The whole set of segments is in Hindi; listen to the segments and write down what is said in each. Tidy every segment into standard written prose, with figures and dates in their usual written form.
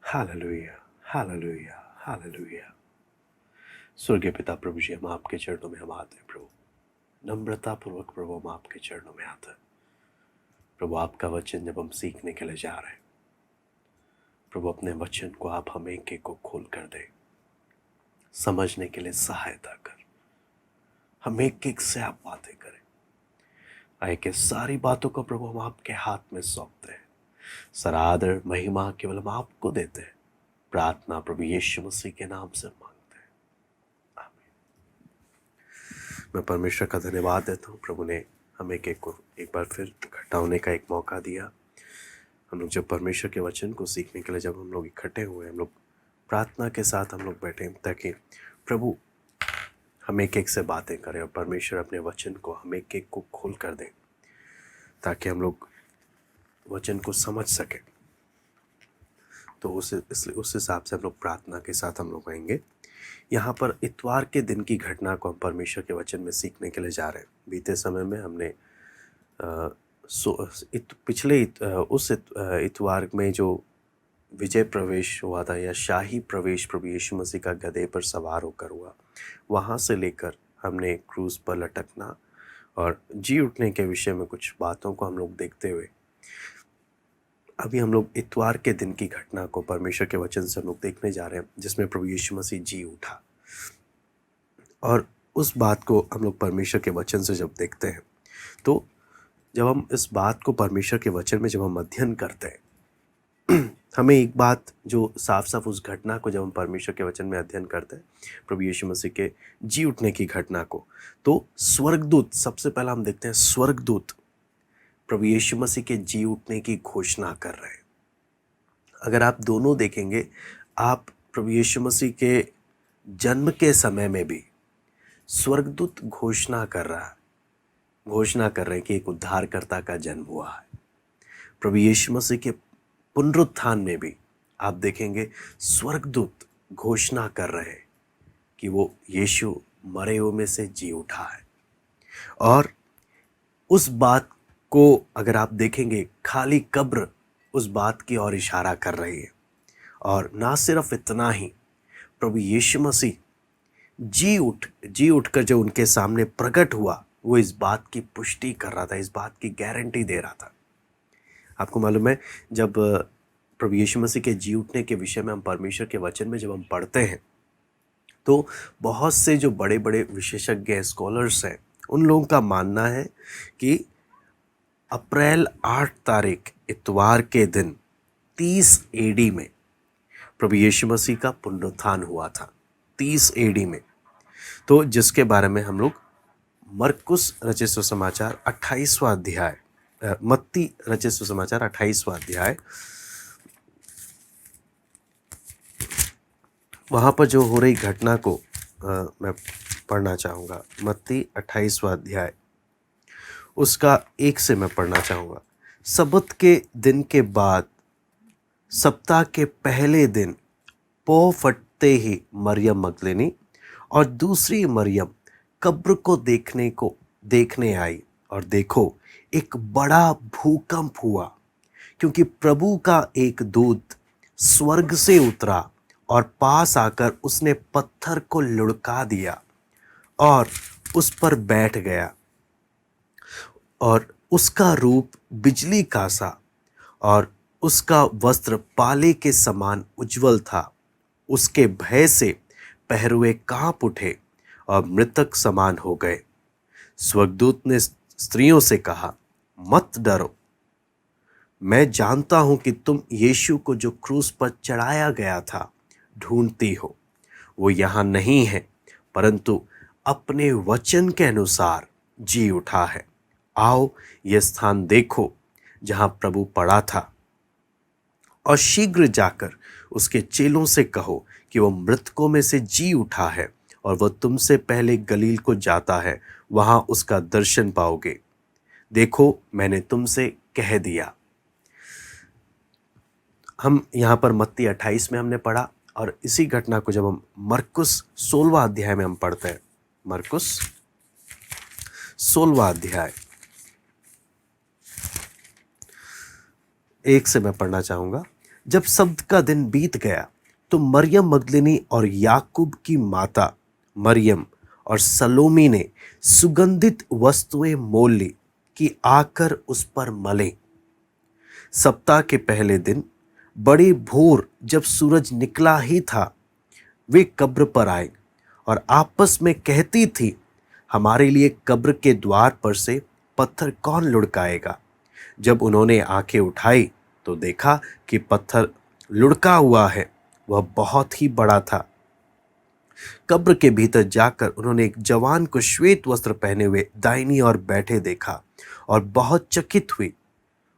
Hallelujah, hallelujah, hallelujah. स्वर्गीय पिता प्रभु जी, हम आपके चरणों में हम आते हैं प्रभु। नम्रता पूर्वक प्रभु हम आपके चरणों में आते हैं। प्रभु आपका वचन जब हम सीखने के लिए जा रहे हैं, प्रभु अपने वचन को आप हम एक एक को खोल कर दे, समझने के लिए सहायता कर। हम एक एक से आप बातें करें। आए के सारी बातों को प्रभु हम आपके हाथ में सौंपते हैं। सारा आदर महिमा केवल हम आपको देते हैं। प्रार्थना प्रभु यीशु मसीह के नाम से मांगते हैं, आमीन। मैं परमेश्वर का धन्यवाद देता हूँ। प्रभु ने हमें एक बार फिर इकट्ठा होने का एक मौका दिया। हम लोग जब परमेश्वर के वचन को सीखने के लिए जब हम लोग इकट्ठे हुए, हम लोग प्रार्थना के साथ हम लोग बैठे ताकि प्रभु हम एक एक से बातें करें और परमेश्वर अपने वचन को हम एक एक को खोल कर दें ताकि हम लोग वचन को समझ सकें। तो उस हिसाब से हम लोग प्रार्थना के साथ हम लोग आएंगे। यहाँ पर इतवार के दिन की घटना को हम परमेश्वर के वचन में सीखने के लिए जा रहे हैं। बीते समय में हमने पिछले उस इतवार में जो विजय प्रवेश हुआ था या शाही प्रवेश प्रभु यीशु मसीह का गधे पर सवार होकर हुआ, वहाँ से लेकर हमने क्रूज पर लटकना और जी उठने के विषय में कुछ बातों को हम लोग देखते हुए अभी हम लोग इतवार के दिन की घटना को परमेश्वर के वचन से हम लोग देखने जा रहे हैं, जिसमें प्रभु यीशु मसीह जी उठा। और उस बात को हम लोग परमेश्वर के वचन से जब देखते हैं, तो जब हम इस बात को परमेश्वर के वचन में जब हम अध्ययन करते हैं, हमें एक बात जो साफ साफ उस घटना को जब हम परमेश्वर के वचन में अध्ययन करते हैं, प्रभु यीशु मसीह के जी उठने की घटना को, तो स्वर्गदूत सबसे पहला हम देखते हैं। स्वर्गदूत प्रभु यीशु मसीह के जी उठने की घोषणा कर रहे हैं। अगर आप दोनों देखेंगे, आप प्रभु यीशु मसीह के जन्म के समय में भी स्वर्गदूत घोषणा कर रहे हैं कि एक उद्धारकर्ता का जन्म हुआ है। प्रभु यीशु मसीह के पुनरुत्थान में भी आप देखेंगे स्वर्गदूत घोषणा कर रहे हैं कि वो यीशु मरे हुए में से जी उठा है। और उस बात को अगर आप देखेंगे, खाली कब्र उस बात की ओर इशारा कर रही है। और ना सिर्फ इतना ही, प्रभु यीशु मसीह जी उठकर जो उनके सामने प्रकट हुआ, वो इस बात की पुष्टि कर रहा था, इस बात की गारंटी दे रहा था। आपको मालूम है, जब प्रभु यीशु मसीह के जी उठने के विषय में हम परमेश्वर के वचन में जब हम पढ़ते हैं, तो बहुत से जो बड़े बड़े विशेषज्ञ स्कॉलर्स हैं, उन लोगों का मानना है कि अप्रैल 8 तारीख इतवार के दिन 30 एडी में प्रभु यीशु मसीह का पुनरुत्थान हुआ था। 30 एडी में। तो जिसके बारे में हम लोग मरकुस रचित सुसमाचार 28वां अध्याय, मत्ती रचित सुसमाचार 28वां अध्याय, वहाँ पर जो हो रही घटना को मैं पढ़ना चाहूँगा। मत्ती 28वां अध्याय, उसका 1 से मैं पढ़ना चाहूँगा। सबत के दिन के बाद सप्ताह के पहले दिन पौ फटते ही मरियम मगदलीनी और दूसरी मरियम कब्र को देखने आई, और देखो एक बड़ा भूकंप हुआ, क्योंकि प्रभु का एक दूत स्वर्ग से उतरा और पास आकर उसने पत्थर को लुढ़का दिया और उस पर बैठ गया। और उसका रूप बिजली का सा और उसका वस्त्र पाले के समान उज्जवल था। उसके भय से पहरुए कांप उठे और मृतक समान हो गए। स्वर्गदूत ने स्त्रियों से कहा, मत डरो, मैं जानता हूं कि तुम यीशु को जो क्रूस पर चढ़ाया गया था ढूंढती हो। वो यहाँ नहीं है, परंतु अपने वचन के अनुसार जी उठा है। आओ यह स्थान देखो जहां प्रभु पड़ा था, और शीघ्र जाकर उसके चेलों से कहो कि वो मृतकों में से जी उठा है, और वह तुमसे पहले गलील को जाता है, वहां उसका दर्शन पाओगे। देखो, मैंने तुमसे कह दिया। हम यहाँ पर मत्ती 28 में हमने पढ़ा, और इसी घटना को जब हम मरकुस 16वां अध्याय में हम पढ़ते हैं, मरकुस 16वां अध्याय 1 से मैं पढ़ना चाहूँगा। जब सब्त का दिन बीत गया तो मरियम मगदलिनी और याकूब की माता मरियम और सलोमी ने सुगंधित वस्तुएं मोल ली कि आकर उस पर मले। सप्ताह के पहले दिन बड़ी भोर जब सूरज निकला ही था, वे कब्र पर आए और आपस में कहती थी, हमारे लिए कब्र के द्वार पर से पत्थर कौन लुढ़काएगा। जब उन्होंने आंखें उठाई तो देखा कि पत्थर लुढ़का हुआ है, वह बहुत ही बड़ा था। कब्र के भीतर जाकर उन्होंने एक जवान को श्वेत वस्त्र पहने हुए दाहिनी ओर बैठे देखा और बहुत चकित हुई।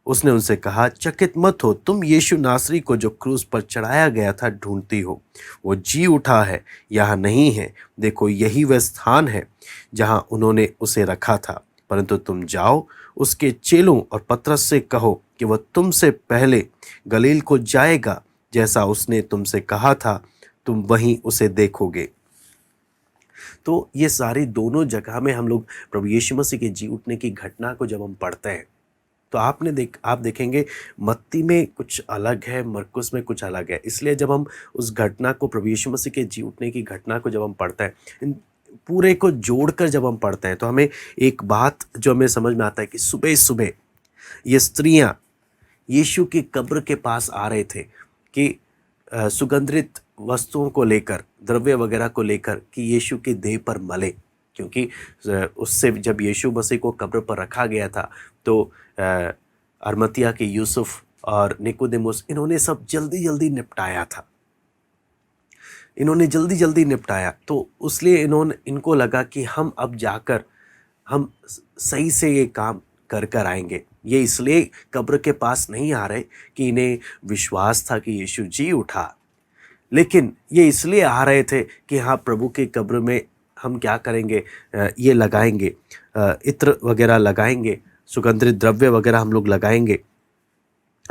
उसने उनसे कहा, चकित मत हो, तुम यीशु नासरी को जो क्रूस पर चढ़ाया गया था ढूंढती हो। वो जी उठा है, यहाँ नहीं है। देखो, यही वह स्थान है जहाँ उन्होंने उसे रखा था। परंतु तुम जाओ, उसके चेलों और पतरस से कहो कि वह तुमसे पहले गलील को जाएगा, जैसा उसने तुमसे कहा था, तुम वहीं उसे देखोगे। तो ये सारी दोनों जगह में हम लोग प्रभु यीशु मसीह के जी उठने की घटना को जब हम पढ़ते हैं तो आप देखेंगे मत्ती में कुछ अलग है, मरकुस में कुछ अलग है। इसलिए जब हम उस घटना को, प्रभु यीशु मसीह के जी उठने की घटना को जब हम पढ़ते हैं, इन पूरे को जोड़कर जब हम पढ़ते हैं तो हमें एक बात जो हमें समझ में आता है कि सुबह सुबह ये स्त्रियां यीशु की कब्र के पास आ रहे थे कि सुगंधित वस्तुओं को लेकर, द्रव्य वगैरह को लेकर कि यीशु की देह पर मले। क्योंकि उससे जब यीशु मसीह को कब्र पर रखा गया था तो अरमतिया के यूसुफ और निकोदेमुस, इन्होंने सब जल्दी जल्दी निपटाया था। इन्होंने जल्दी जल्दी निपटाया तो इसलिए इनको लगा कि हम अब जाकर हम सही से ये काम कर कर आएंगे। ये इसलिए कब्र के पास नहीं आ रहे कि इन्हें विश्वास था कि यीशु जी उठा, लेकिन ये इसलिए आ रहे थे कि हाँ, प्रभु के कब्र में हम क्या करेंगे, ये लगाएंगे, इत्र वगैरह लगाएंगे, सुगंधित द्रव्य वगैरह हम लोग लगाएंगे।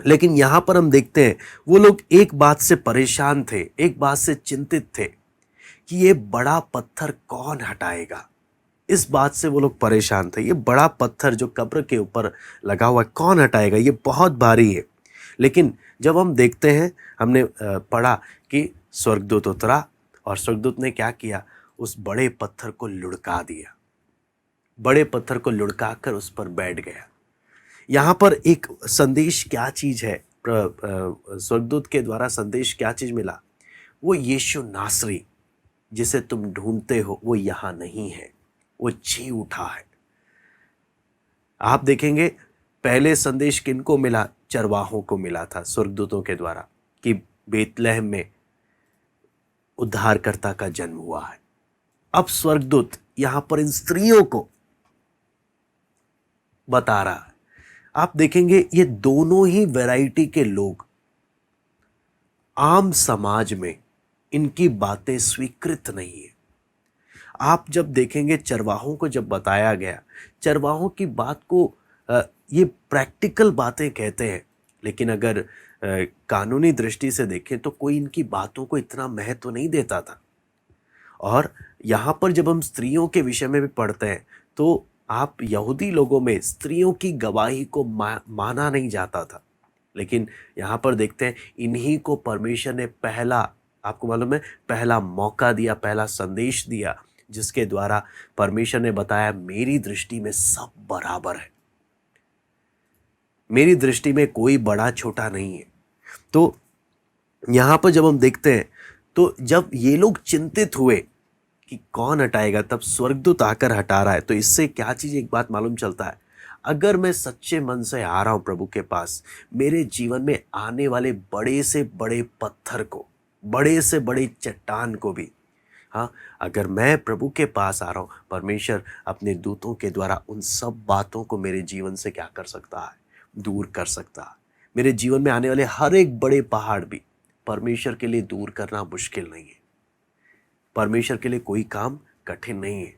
लेकिन यहाँ पर हम देखते हैं वो लोग एक बात से परेशान थे, एक बात से चिंतित थे कि ये बड़ा पत्थर कौन हटाएगा। इस बात से वो लोग परेशान थे, ये बड़ा पत्थर जो कब्र के ऊपर लगा हुआ है कौन हटाएगा, ये बहुत भारी है। लेकिन जब हम देखते हैं, हमने पढ़ा कि स्वर्गदूत उतरा और स्वर्गदूत ने क्या किया, उस बड़े पत्थर को लुढ़का दिया, बड़े पत्थर को लुढ़का कर उस पर बैठ गया। यहाँ पर एक संदेश क्या चीज है, स्वर्गदूत के द्वारा संदेश क्या चीज मिला, वो यीशु नासरी जिसे तुम ढूंढते हो वो यहाँ नहीं है, वो जी उठा है। आप देखेंगे पहले संदेश किनको मिला, चरवाहों को मिला था स्वर्गदूतों के द्वारा कि बेतलहम में उद्धारकर्ता का जन्म हुआ है। अब स्वर्गदूत यहां पर इन स्त्रियों को बता रहा है। आप देखेंगे ये दोनों ही वैरायटी के लोग, आम समाज में इनकी बातें स्वीकृत नहीं है। आप जब देखेंगे चरवाहों को जब बताया गया, चरवाहों की बात को ये प्रैक्टिकल बातें कहते हैं, लेकिन अगर कानूनी दृष्टि से देखें तो कोई इनकी बातों को इतना महत्व नहीं देता था। और यहाँ पर जब हम स्त्रियों के विषय में भी पढ़ते हैं तो आप यहूदी लोगों में स्त्रियों की गवाही को माना नहीं जाता था, लेकिन यहाँ पर देखते हैं इन्हीं को परमेश्वर ने पहला, आपको मालूम है, पहला मौका दिया, पहला संदेश दिया, जिसके द्वारा परमेश्वर ने बताया मेरी दृष्टि में सब बराबर है, मेरी दृष्टि में कोई बड़ा छोटा नहीं है। तो यहाँ पर जब हम देखते हैं तो जब ये लोग चिंतित हुए कि कौन हटाएगा, तब स्वर्गदूत आकर हटा रहा है। तो इससे क्या चीज़, एक बात मालूम चलता है, अगर मैं सच्चे मन से आ रहा हूँ प्रभु के पास, मेरे जीवन में आने वाले बड़े से बड़े पत्थर को, बड़े से बड़े चट्टान को भी, हाँ, अगर मैं प्रभु के पास आ रहा हूँ, परमेश्वर अपने दूतों के द्वारा उन सब बातों को मेरे जीवन से क्या कर सकता है, दूर कर सकता है। मेरे जीवन में आने वाले हर एक बड़े पहाड़ भी परमेश्वर के लिए दूर करना मुश्किल नहीं है। परमेश्वर के लिए कोई काम कठिन नहीं है।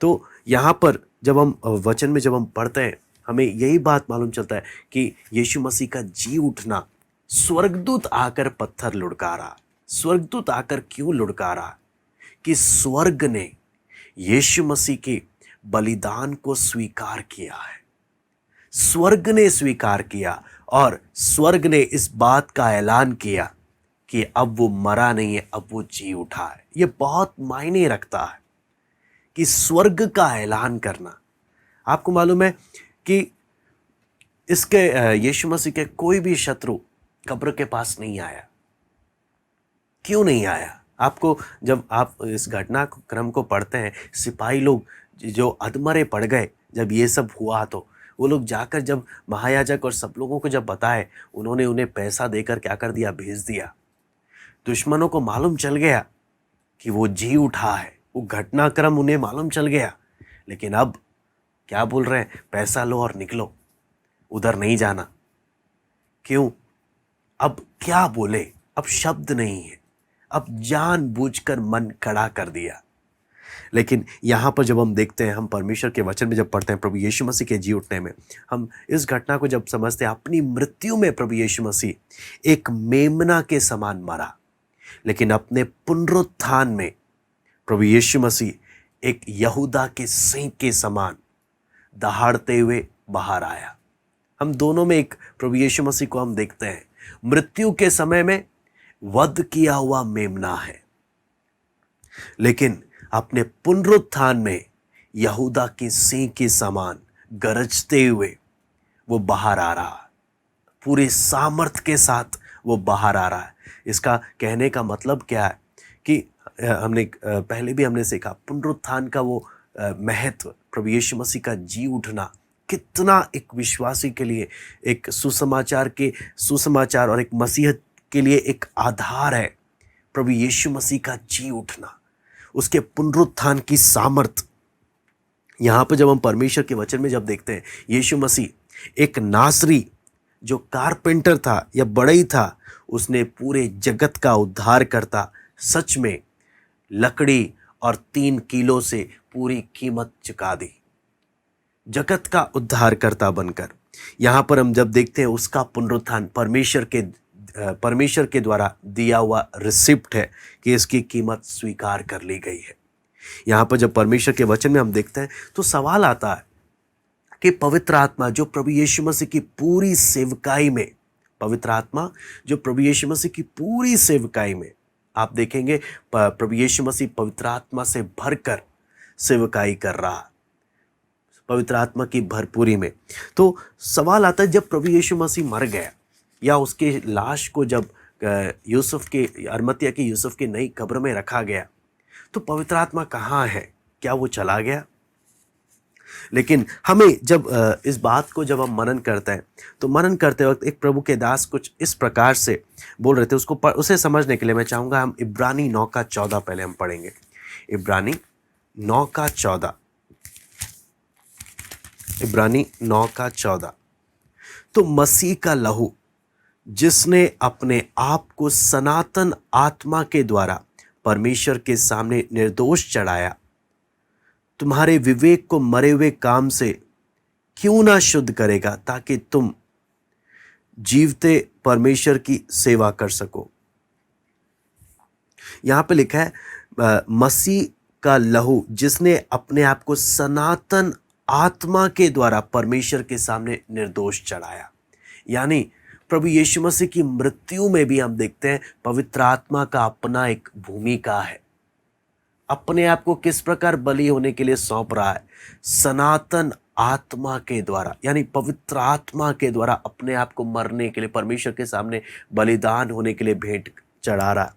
तो यहाँ पर जब हम वचन में जब हम पढ़ते हैं, हमें यही बात मालूम चलता है कि यीशु मसीह का जी उठना, स्वर्गदूत आकर पत्थर लुढ़का रहा। स्वर्गदूत आकर क्यों लुढ़का रहा? कि स्वर्ग ने यीशु मसीह के बलिदान को स्वीकार किया है। स्वर्ग ने स्वीकार किया और स्वर्ग ने इस बात का ऐलान किया कि अब वो मरा नहीं है, अब वो जी उठा है। ये बहुत मायने रखता है कि स्वर्ग का ऐलान करना। आपको मालूम है कि इसके यीशु मसीह के कोई भी शत्रु कब्र के पास नहीं आया। क्यों नहीं आया? आपको जब आप इस घटना क्रम को पढ़ते हैं, सिपाही लोग जो अधमरे पड़ गए जब ये सब हुआ, तो वो लोग जाकर जब महायाजक और सब लोगों को जब बताए, उन्होंने उन्हें पैसा देकर क्या कर दिया, भेज दिया। दुश्मनों को मालूम चल गया कि वो जी उठा है, वो घटनाक्रम उन्हें मालूम चल गया। लेकिन अब क्या बोल रहे हैं, पैसा लो और निकलो, उधर नहीं जाना। क्यों? अब क्या बोले, अब शब्द नहीं है, अब जानबूझकर मन खड़ा कर दिया। लेकिन यहाँ पर जब हम देखते हैं, हम परमेश्वर के वचन में जब पढ़ते हैं प्रभु यीशु मसीह के जी उठने में, हम इस घटना को जब समझते हैं, अपनी मृत्यु में प्रभु यीशु मसीह एक मेमना के समान मरा, लेकिन अपने पुनरुत्थान में प्रभु यीशु मसीह एक यहूदा के सिंह के समान दहाड़ते हुए बाहर आया। हम दोनों में एक प्रभु यीशु मसीह को हम देखते हैं, मृत्यु के समय में वध किया हुआ मेमना है, लेकिन अपने पुनरुत्थान में यहूदा के सिंह के समान गरजते हुए वो बाहर आ रहा है, पूरे सामर्थ के साथ वो बाहर आ रहा है। इसका कहने का मतलब क्या है कि हमने पहले भी हमने सीखा, पुनरुत्थान का वो महत्व, प्रभु यीशु मसीह का जी उठना कितना एक विश्वासी के लिए एक सुसमाचार और एक मसीहत के लिए एक आधार है। प्रभु यीशु मसीह का जी उठना, उसके पुनरुत्थान की सामर्थ। यहाँ पर जब हम परमेश्वर के वचन में जब देखते हैं, यीशु मसीह एक नासरी जो कारपेंटर था या बढ़ई था, उसने पूरे जगत का उद्धार करता सच में लकड़ी और 3 किलो से पूरी कीमत चुका दी, जगत का उद्धार करता बनकर। यहाँ पर हम जब देखते हैं उसका पुनरुत्थान परमेश्वर के द्वारा दिया हुआ रिसिप्ट है कि इसकी कीमत स्वीकार कर ली गई है। यहाँ पर जब परमेश्वर के वचन में हम देखते हैं तो सवाल आता है कि पवित्र आत्मा जो प्रभु यीशु मसीह की पूरी सेवकाई में, पवित्र आत्मा जो प्रभु यीशु मसीह की पूरी सेवकाई में, आप देखेंगे प्रभु यीशु मसीह पवित्र आत्मा से भरकर सेवकाई कर रहा, पवित्र आत्मा की भरपूरी में। तो सवाल आता है, जब प्रभु यीशु मसीह मर गया या उसके लाश को जब अरमतिया के यूसुफ की नई कब्र में रखा गया, तो पवित्र आत्मा कहाँ है? क्या वो चला गया? लेकिन हमें जब इस बात को जब हम मनन करते हैं, तो मनन करते वक्त एक प्रभु के दास कुछ इस प्रकार से बोल रहे थे, उसे समझने के लिए मैं चाहूँगा हम इब्रानी 9:14 पहले हम पढ़ेंगे। इब्रानी 9:14, इब्रानी 9:14। तो मसीह का लहू जिसने अपने आप को सनातन आत्मा के द्वारा परमेश्वर के सामने निर्दोष चढ़ाया, तुम्हारे विवेक को मरे हुए काम से क्यों ना शुद्ध करेगा, ताकि तुम जीवते परमेश्वर की सेवा कर सको। यहां पे लिखा है मसीह का लहू जिसने अपने आप को सनातन आत्मा के द्वारा परमेश्वर के सामने निर्दोष चढ़ाया। यानी प्रभु यीशु मसीह की मृत्यु में भी हम देखते हैं पवित्र आत्मा का अपना एक भूमिका है। अपने आप को किस प्रकार बलि होने के लिए सौंप रहा है? सनातन आत्मा के द्वारा, यानी पवित्र आत्मा के द्वारा अपने आप को मरने के लिए, परमेश्वर के सामने बलिदान होने के लिए भेंट चढ़ा रहा।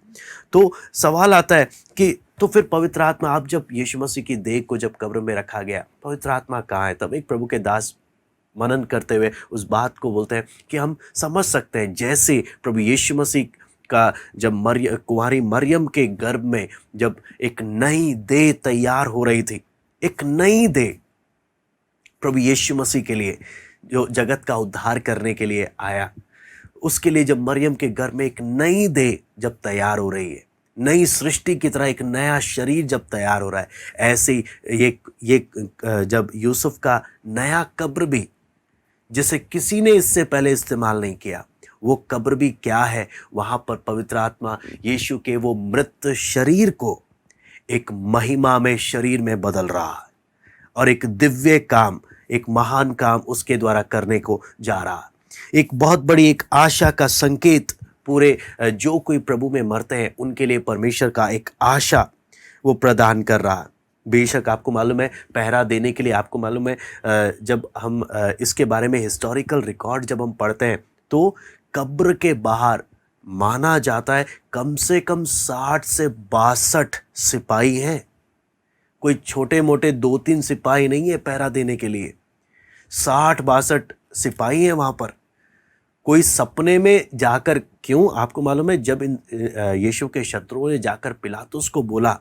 तो सवाल आता है कि तो फिर पवित्र आत्मा, आप जब यीशु मसीह की देह को जब कब्र में रखा गया, पवित्र आत्मा कहाँ है? तब एक प्रभु के दास मनन करते हुए उस बात को बोलते हैं कि हम समझ सकते हैं, जैसे प्रभु यीशु मसीह का जब कुंवारी मरियम के गर्भ में जब एक नई देह तैयार हो रही थी, एक नई देह प्रभु यीशु मसीह के लिए जो जगत का उद्धार करने के लिए आया, उसके लिए जब मरियम के गर्भ में एक नई देह जब तैयार हो रही है, नई सृष्टि की तरह एक नया शरीर जब तैयार हो रहा है, ऐसे ही ये जब यूसुफ का नया कब्र भी, जिसे किसी ने इससे पहले इस्तेमाल नहीं किया, वो कब्र भी क्या है? वहां पर पवित्र आत्मा यीशु के वो मृत शरीर को एक महिमा में शरीर में बदल रहा है और एक दिव्य काम, एक महान काम उसके द्वारा करने को जा रहा है। एक बहुत बड़ी एक आशा का संकेत पूरे जो कोई प्रभु में मरते हैं उनके लिए परमेश्वर का एक आशा वो प्रदान कर रहा है। बेशक आपको मालूम है, पहरा देने के लिए आपको मालूम है, जब हम इसके बारे में हिस्टोरिकल रिकॉर्ड जब हम पढ़ते हैं तो कब्र के बाहर माना जाता है कम से कम 60 से 62 सिपाही हैं। कोई छोटे मोटे 2-3 सिपाही नहीं है पहरा देने के लिए, 60-62 सिपाही हैं वहां पर। कोई सपने में जाकर, क्यों आपको मालूम है, जब इन यीशु के शत्रुओं ने जाकर पिलातुस को बोला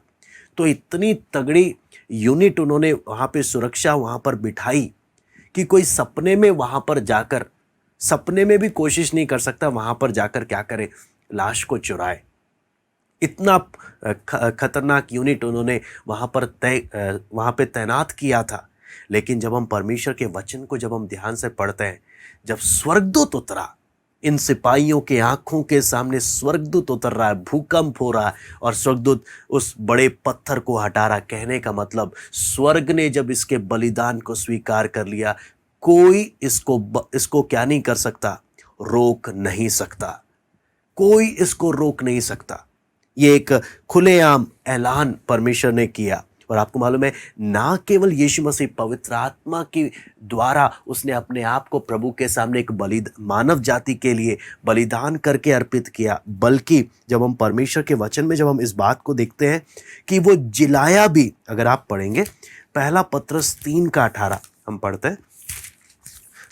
तो इतनी तगड़ी यूनिट उन्होंने वहां पे सुरक्षा वहां पर बिठाई कि कोई सपने में वहां पर जाकर, सपने में भी कोशिश नहीं कर सकता वहां पर जाकर क्या करे, लाश को चुराए। इतना खतरनाक यूनिट उन्होंने वहां पे तैनात किया था। लेकिन जब हम परमेश्वर के वचन को जब हम ध्यान से पढ़ते हैं, जब स्वर्गदूत उतरा, इन सिपाहियों के आंखों के सामने स्वर्गदूत उतर रहा है, भूकंप हो रहा है और स्वर्गदूत उस बड़े पत्थर को हटा रहा। कहने का मतलब स्वर्ग ने जब इसके बलिदान को स्वीकार कर लिया, कोई इसको क्या नहीं कर सकता, रोक नहीं सकता, कोई इसको रोक नहीं सकता। ये एक खुलेआम ऐलान परमेश्वर ने किया। और आपको मालूम है, ना केवल यीशु मसीह पवित्र आत्मा के द्वारा उसने अपने आप को प्रभु के सामने एक मानव जाति के लिए बलिदान करके अर्पित किया, बल्कि जब हम परमेश्वर के वचन में जब हम इस बात को देखते हैं कि वो जिलाया भी। अगर आप पढ़ेंगे पहला पत्रस 3:18, हम पढ़ते हैं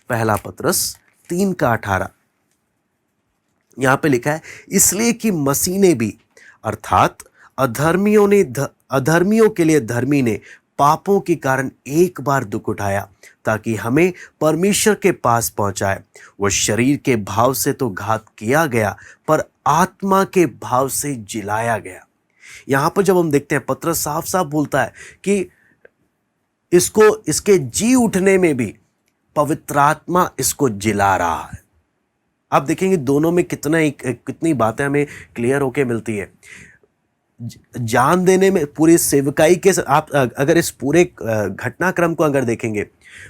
पहला पत्रस 3:18, यहां पे लिखा है, इसलिए कि मसीह ने भी, अर्थात अधर्मियों के लिए धर्मी ने पापों के कारण एक बार दुख उठाया ताकि हमें परमेश्वर के पास पहुंचाए। वह शरीर के भाव से तो घात किया गया पर आत्मा के भाव से जिलाया गया। यहां पर जब हम देखते हैं, पत्रस साफ साफ बोलता है कि इसके जी उठने में भी पवित्र आत्मा इसको जिला रहा है। आप देखेंगे दोनों में कितनी बातें हमें क्लियर होके मिलती है। जान देने में, पूरी सेवकाई के, आप अगर इस पूरे घटनाक्रम को अगर देखेंगे,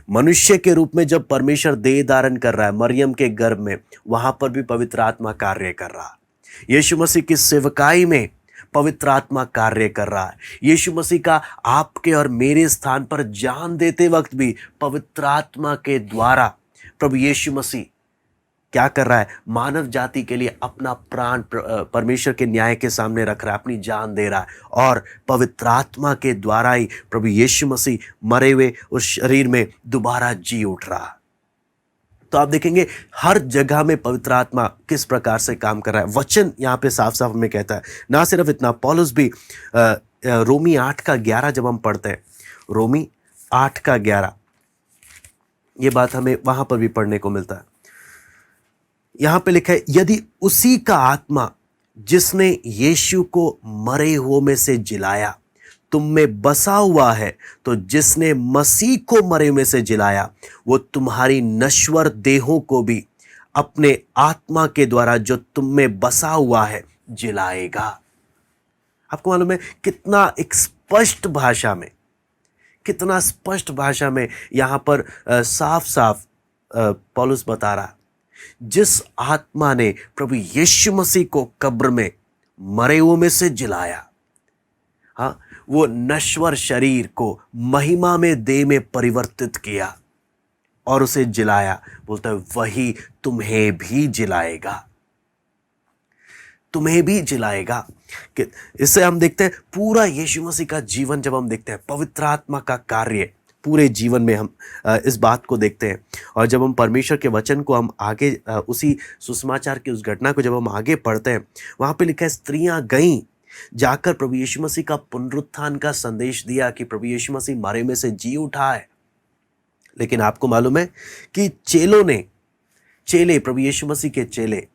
मनुष्य के रूप में जब परमेश्वर देह धारण कर रहा है मरियम के गर्भ में, वहां पर भी पवित्र आत्मा कार्य कर रहा है। यीशु मसीह की सेवकाई में पवित्र आत्मा कार्य कर रहा है। यीशु मसीह का आपके और मेरे स्थान पर जान देते वक्त भी पवित्र आत्मा के द्वारा प्रभु यीशु मसीह क्या कर रहा है, मानव जाति के लिए अपना प्राण परमेश्वर के न्याय के सामने रख रहा है, अपनी जान दे रहा है। और पवित्र आत्मा के द्वारा ही प्रभु यीशु मसीह मरे हुए उस शरीर में दोबारा जी उठ रहा है। तो आप देखेंगे हर जगह में पवित्र आत्मा किस प्रकार से काम कर रहा है। वचन यहाँ पे साफ साफ हमें कहता है। ना सिर्फ इतना, पौलुस भी रोमी 8:11 जब हम पढ़ते हैं, रोमी 8:11, ये बात हमें वहां पर भी पढ़ने को मिलता है। यहां पे लिखा है, यदि उसी का आत्मा जिसने यीशु को मरे हुओं में से जिलाया तुम में बसा हुआ है, तो जिसने मसीह को मरे में से जिलाया वो तुम्हारी नश्वर देहों को भी अपने आत्मा के द्वारा जो तुम में बसा हुआ है जिलाएगा। आपको मालूम है कितना एक स्पष्ट भाषा में, कितना स्पष्ट भाषा में यहां पर साफ साफ पौलुस बता रहा, जिस आत्मा ने प्रभु यीशु मसीह को कब्र में मरे हुओं में से जिलाया, हाँ, वो नश्वर शरीर को महिमा में देह में परिवर्तित किया और उसे जिलाया। बोलता है वही तुम्हें भी जिलाएगा, तुम्हें भी जिलाएगा। कि इससे हम देखते हैं पूरा यीशु मसीह का जीवन, जब हम देखते हैं पवित्र आत्मा का कार्य पूरे जीवन में, हम इस बात को देखते हैं। और जब हम परमेश्वर के वचन को हम आगे उसी सुसमाचार की उस घटना को जब हम आगे पढ़ते हैं, वहां पे लिखा है, स्त्रियां गईं जाकर प्रभु यीशु मसीह का पुनरुत्थान का संदेश दिया कि प्रभु यीशु मसीह मरे में से जी उठा है। लेकिन आपको मालूम है कि चेले प्रभु यीशु मसीह के चेले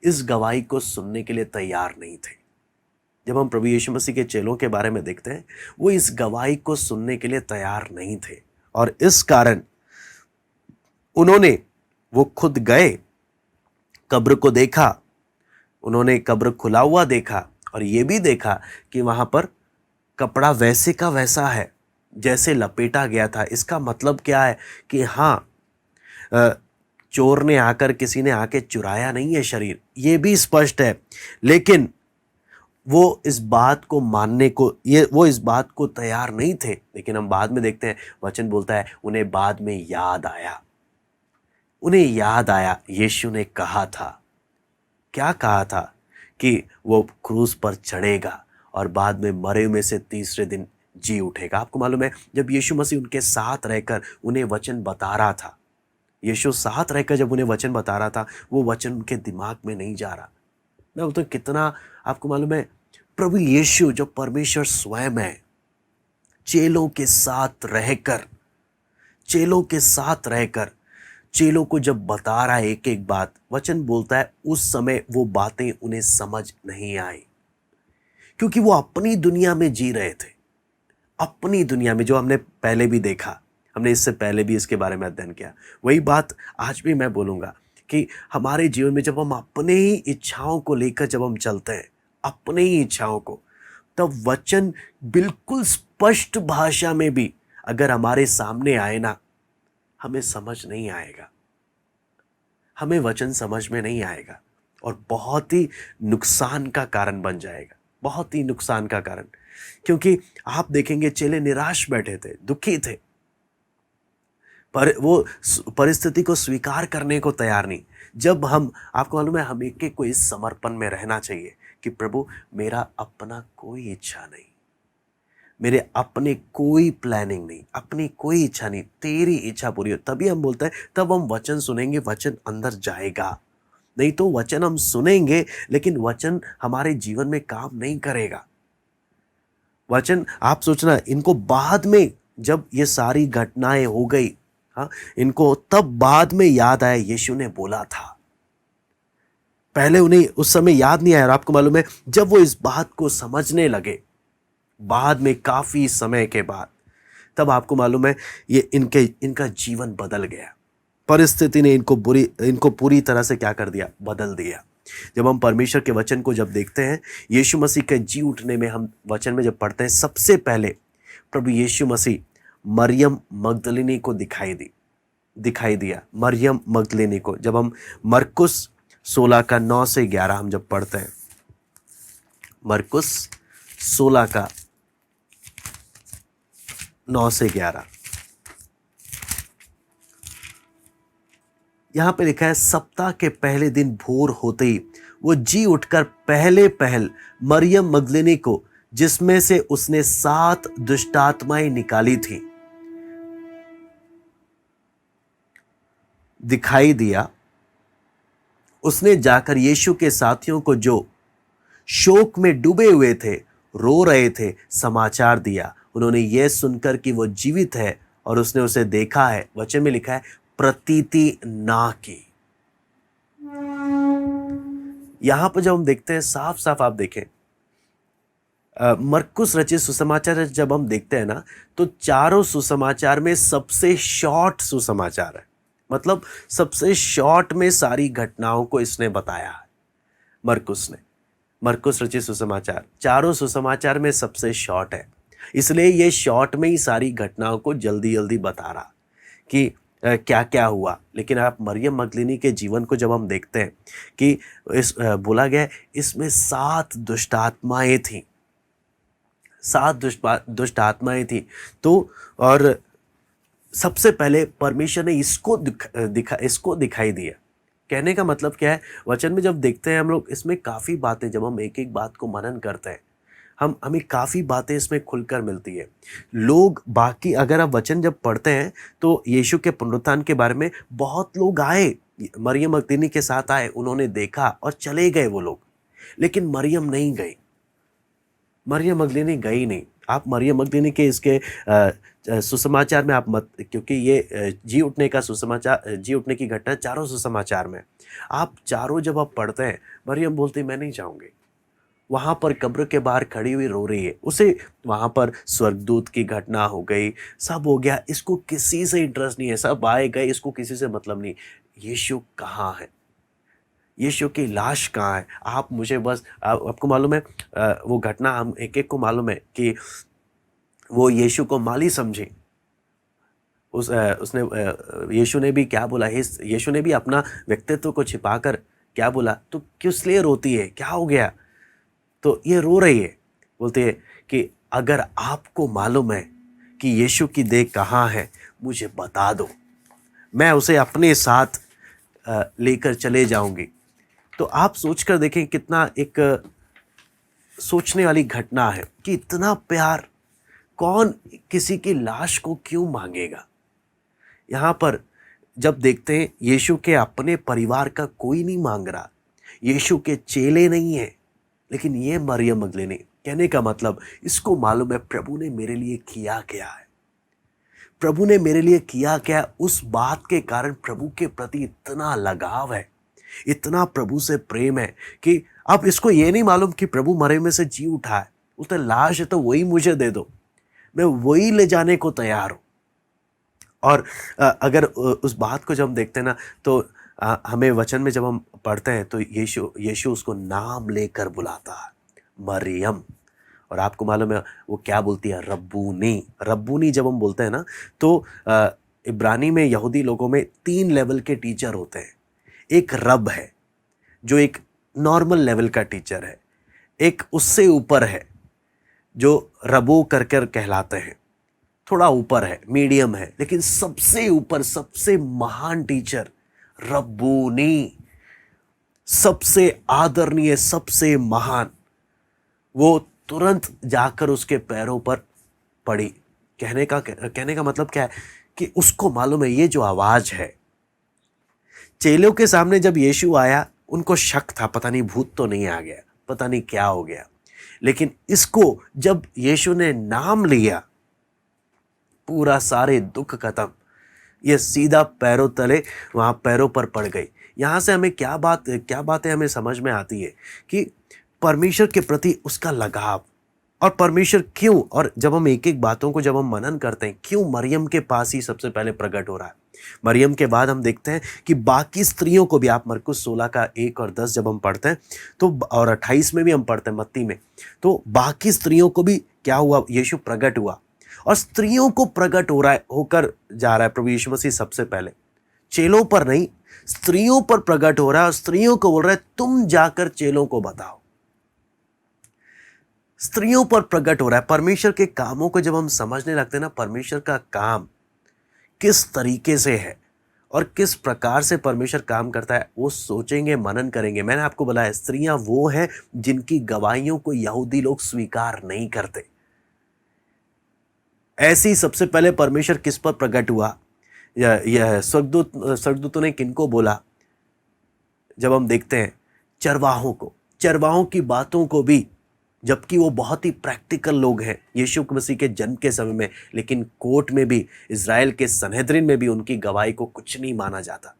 इस गवाही को सुनने के लिए तैयार नहीं थे। जब हम प्रभु यीशु मसीह के चेलों के बारे में देखते हैं, वो इस गवाही को सुनने के लिए तैयार नहीं थे और इस कारण वो खुद गए, कब्र को देखा, उन्होंने कब्र खुला हुआ देखा और ये भी देखा कि वहां पर कपड़ा वैसे का वैसा है जैसे लपेटा गया था। इसका मतलब क्या है कि हाँ, चोर ने आकर किसी ने आके चुराया नहीं है शरीर, ये भी स्पष्ट है। लेकिन वो इस बात को मानने को वो इस बात को तैयार नहीं थे। लेकिन हम बाद में देखते हैं वचन बोलता है उन्हें बाद में याद आया, उन्हें याद आया यीशु ने कहा था, क्या कहा था कि वो क्रूस पर चढ़ेगा और बाद में मरे में से तीसरे दिन जी उठेगा। आपको मालूम है जब यीशु मसीह उनके साथ रहकर उन्हें वचन बता रहा था, यीशु साथ रहकर जब उन्हें वचन बता रहा था, वो वचन उनके दिमाग में नहीं जा रहा। मैं बोलता हूं कितना, आपको मालूम है प्रभु यीशु जो परमेश्वर स्वयं है, चेलों के साथ रहकर चेलों के साथ रहकर चेलों को जब बता रहा है एक एक बात, वचन बोलता है उस समय वो बातें उन्हें समझ नहीं आई, क्योंकि वो अपनी दुनिया में जी रहे थे। अपनी दुनिया में, जो हमने पहले भी देखा, हमने इससे पहले भी इसके बारे में अध्ययन किया, वही बात आज भी मैं बोलूँगा कि हमारे जीवन में जब हम अपने ही इच्छाओं को लेकर जब हम चलते हैं, अपने ही इच्छाओं को, तब वचन बिल्कुल स्पष्ट भाषा में भी अगर हमारे सामने आए ना, हमें समझ नहीं आएगा, हमें वचन समझ में नहीं आएगा और बहुत ही नुकसान का कारण बन जाएगा, बहुत ही नुकसान का कारण। क्योंकि आप देखेंगे चेले निराश बैठे थे, दुखी थे, पर वो परिस्थिति को स्वीकार करने को तैयार नहीं। जब हम, आपको मालूम है, हम एक एक को इस समर्पण में रहना चाहिए कि प्रभु मेरा अपना कोई इच्छा नहीं, मेरे अपने कोई प्लानिंग नहीं, अपनी कोई इच्छा नहीं, तेरी इच्छा पूरी हो। तभी हम बोलते हैं, तब हम वचन सुनेंगे, वचन अंदर जाएगा। नहीं तो वचन हम सुनेंगे लेकिन वचन हमारे जीवन में काम नहीं करेगा। वचन, आप सोचना, इनको बाद में जब ये सारी घटनाएं हो गई, हाँ, इनको तब बाद में याद आया यीशु ने बोला था। पहले उन्हें उस समय याद नहीं आया। और आपको मालूम है जब वो इस बात को समझने लगे बाद में, काफी समय के बाद, तब आपको मालूम है ये इनका जीवन बदल गया। परिस्थिति ने इनको पूरी तरह से क्या कर दिया, बदल दिया। जब हम परमेश्वर के वचन को जब देखते हैं, यीशु मसीह के जी उठने में, हम वचन में जब पढ़ते हैं, सबसे पहले प्रभु यीशु मसीह मरियम मगदलिनी को दिखाई दिया। मरियम मगदलिनी को जब हम मरकुस 16 का 9 से 11 हम जब पढ़ते हैं, मरकुस 16 का 9 से 11, यहां पे लिखा है, सप्ताह के पहले दिन भोर होते ही वो जी उठकर पहल मरियम मगदलिनी को, जिसमें से उसने 7 दुष्टात्माएं निकाली थी, दिखाई दिया। उसने जाकर यीशु के साथियों को, जो शोक में डूबे हुए थे, रो रहे थे, समाचार दिया। उन्होंने यह सुनकर कि वो जीवित है और उसने उसे देखा है, वचन में लिखा है, प्रतीति ना की। यहां पर जब हम देखते हैं, साफ साफ आप देखें, मरकुस रचित सुसमाचार जब हम देखते हैं ना, तो चारों सुसमाचार में सबसे शॉर्ट सुसमाचार है। मतलब सबसे शॉर्ट में सारी घटनाओं को इसने बताया है मरकुस रचित सुसमाचार चारों सुसमाचार में सबसे शॉर्ट है। इसलिए ये शॉर्ट में ही सारी घटनाओं को जल्दी जल्दी बता रहा कि क्या क्या हुआ। लेकिन आप मरियम मगदलिनी के जीवन को जब हम देखते हैं कि बोला गया इसमें 7 दुष्ट आत्माएं थी, 7 दुष्ट आत्माएं थी। तो और सबसे पहले परमेश्वर ने इसको दिखाई दिया। कहने का मतलब क्या है, वचन में जब देखते हैं हम लोग, इसमें काफ़ी बातें, जब हम एक एक बात को मनन करते हैं, हमें काफ़ी बातें इसमें खुलकर मिलती है। लोग बाकी, अगर आप वचन जब पढ़ते हैं तो यीशु के पुनरुत्थान के बारे में बहुत लोग आए, मरियम मगदलिनी के साथ आए, उन्होंने देखा और चले गए वो लोग। लेकिन मरियम नहीं गई, मरियम मगदलिनी गई नहीं। आप मरियम मगदलिनी के इसके सुसमाचार में आप मत, क्योंकि ये जी उठने की घटना चारों सुसमाचार में, आप चारों जब आप पढ़ते हैं, मरियम बोलती मैं नहीं जाऊंगी। वहाँ पर कब्र के बाहर खड़ी हुई रो रही है, उसे वहाँ पर स्वर्गदूत की घटना हो गई, सब हो गया, इसको किसी से इंटरेस्ट नहीं है, सब आए गए, इसको किसी से मतलब नहीं। यीशु कहाँ है, यीशु की लाश कहाँ है? आप मुझे बस आपको मालूम है वो घटना, हम एक एक को मालूम है कि वो यीशु को माली समझी, यीशु ने भी क्या बोला, यीशु ने भी अपना व्यक्तित्व को छिपाकर क्या बोला, तो किस लिए रोती है, क्या हो गया? तो ये रो रही है, बोलती है कि अगर आपको मालूम है कि यीशु की देह कहाँ है, मुझे बता दो, मैं उसे अपने साथ लेकर चले जाऊंगी। तो आप सोचकर देखें, कितना एक सोचने वाली घटना है कि इतना प्यार कौन किसी की लाश को क्यों मांगेगा। यहाँ पर जब देखते हैं यीशु के अपने परिवार का कोई नहीं मांग रहा, यीशु के चेले नहीं है, लेकिन ये मरियम मगदलीनी, कहने का मतलब इसको मालूम है प्रभु ने मेरे लिए किया क्या है, प्रभु ने मेरे लिए किया क्या। उस बात के कारण प्रभु के प्रति इतना लगाव है, इतना प्रभु से प्रेम है कि अब इसको ये नहीं मालूम कि प्रभु मरे में से जी उठा है, उसने लाश है तो वही मुझे दे दो, मैं वही ले जाने को तैयार हूँ। और अगर उस बात को जब हम देखते हैं ना, तो हमें वचन में जब हम पढ़ते हैं तो यीशु उसको नाम लेकर बुलाता है, मरियम। और आपको मालूम है वो क्या बोलती है, रब्बूनी। रब्बूनी जब हम बोलते हैं ना, तो इब्रानी में, यहूदी लोगों में 3 लेवल के टीचर होते हैं। एक रब है जो एक नॉर्मल लेवल का टीचर है, एक उससे ऊपर है जो रबो कर कर कहलाते हैं, थोड़ा ऊपर है, मीडियम है, लेकिन सबसे ऊपर सबसे महान टीचर रब्बूनी, सबसे आदरणीय, सबसे महान। वो तुरंत जाकर उसके पैरों पर पड़ी। कहने का मतलब क्या है कि उसको मालूम है ये जो आवाज है। चेलों के सामने जब यीशु आया, उनको शक था, पता नहीं भूत तो नहीं आ गया, पता नहीं क्या हो गया, लेकिन इसको जब यीशु ने नाम लिया, पूरा सारे दुख खत्म, ये सीधा पैरों तले वहां पैरों पर पड़ गई। यहां से हमें क्या बातें हमें समझ में आती है कि परमेश्वर के प्रति उसका लगाव, और परमेश्वर क्यों, और जब हम एक एक बातों को जब हम मनन करते हैं, क्यों मरियम के पास ही सबसे पहले प्रकट हो रहा है। मरियम के बाद हम देखते हैं कि बाकी स्त्रियों को भी, आप मरकुस 16 का 1 और 10 जब हम पढ़ते हैं तो, और 28 में भी हम पढ़ते हैं मत्ती में, तो बाकी स्त्रियों को भी क्या हुआ, यीशु प्रकट हुआ। और स्त्रियों को प्रकट हो रहा है, होकर जा रहा है प्रभु यीशु मसीह सबसे पहले, चेलों पर नहीं, स्त्रियों पर प्रकट हो रहा है। और स्त्रियों को बोल रहा है तुम जाकर चेलों को बताओ। स्त्रियों पर प्रकट हो रहा है। परमेश्वर के कामों को जब हम समझने लगते हैं ना, परमेश्वर का काम किस तरीके से है और किस प्रकार से परमेश्वर काम करता है, वो सोचेंगे, मनन करेंगे। मैंने आपको बताया, स्त्रियां वो हैं जिनकी गवाहियों को यहूदी लोग स्वीकार नहीं करते। ऐसी सबसे पहले परमेश्वर किस पर प्रकट हुआ, यह स्वर्गदूतों ने किनको बोला, जब हम देखते हैं चरवाहों को, चरवाहों की बातों को भी, जबकि वो बहुत ही प्रैक्टिकल लोग हैं यीशु मसीह के जन्म के समय में, लेकिन कोर्ट में भी, इज़राइल के सनहेद्रिन में भी उनकी गवाही को कुछ नहीं माना जाता,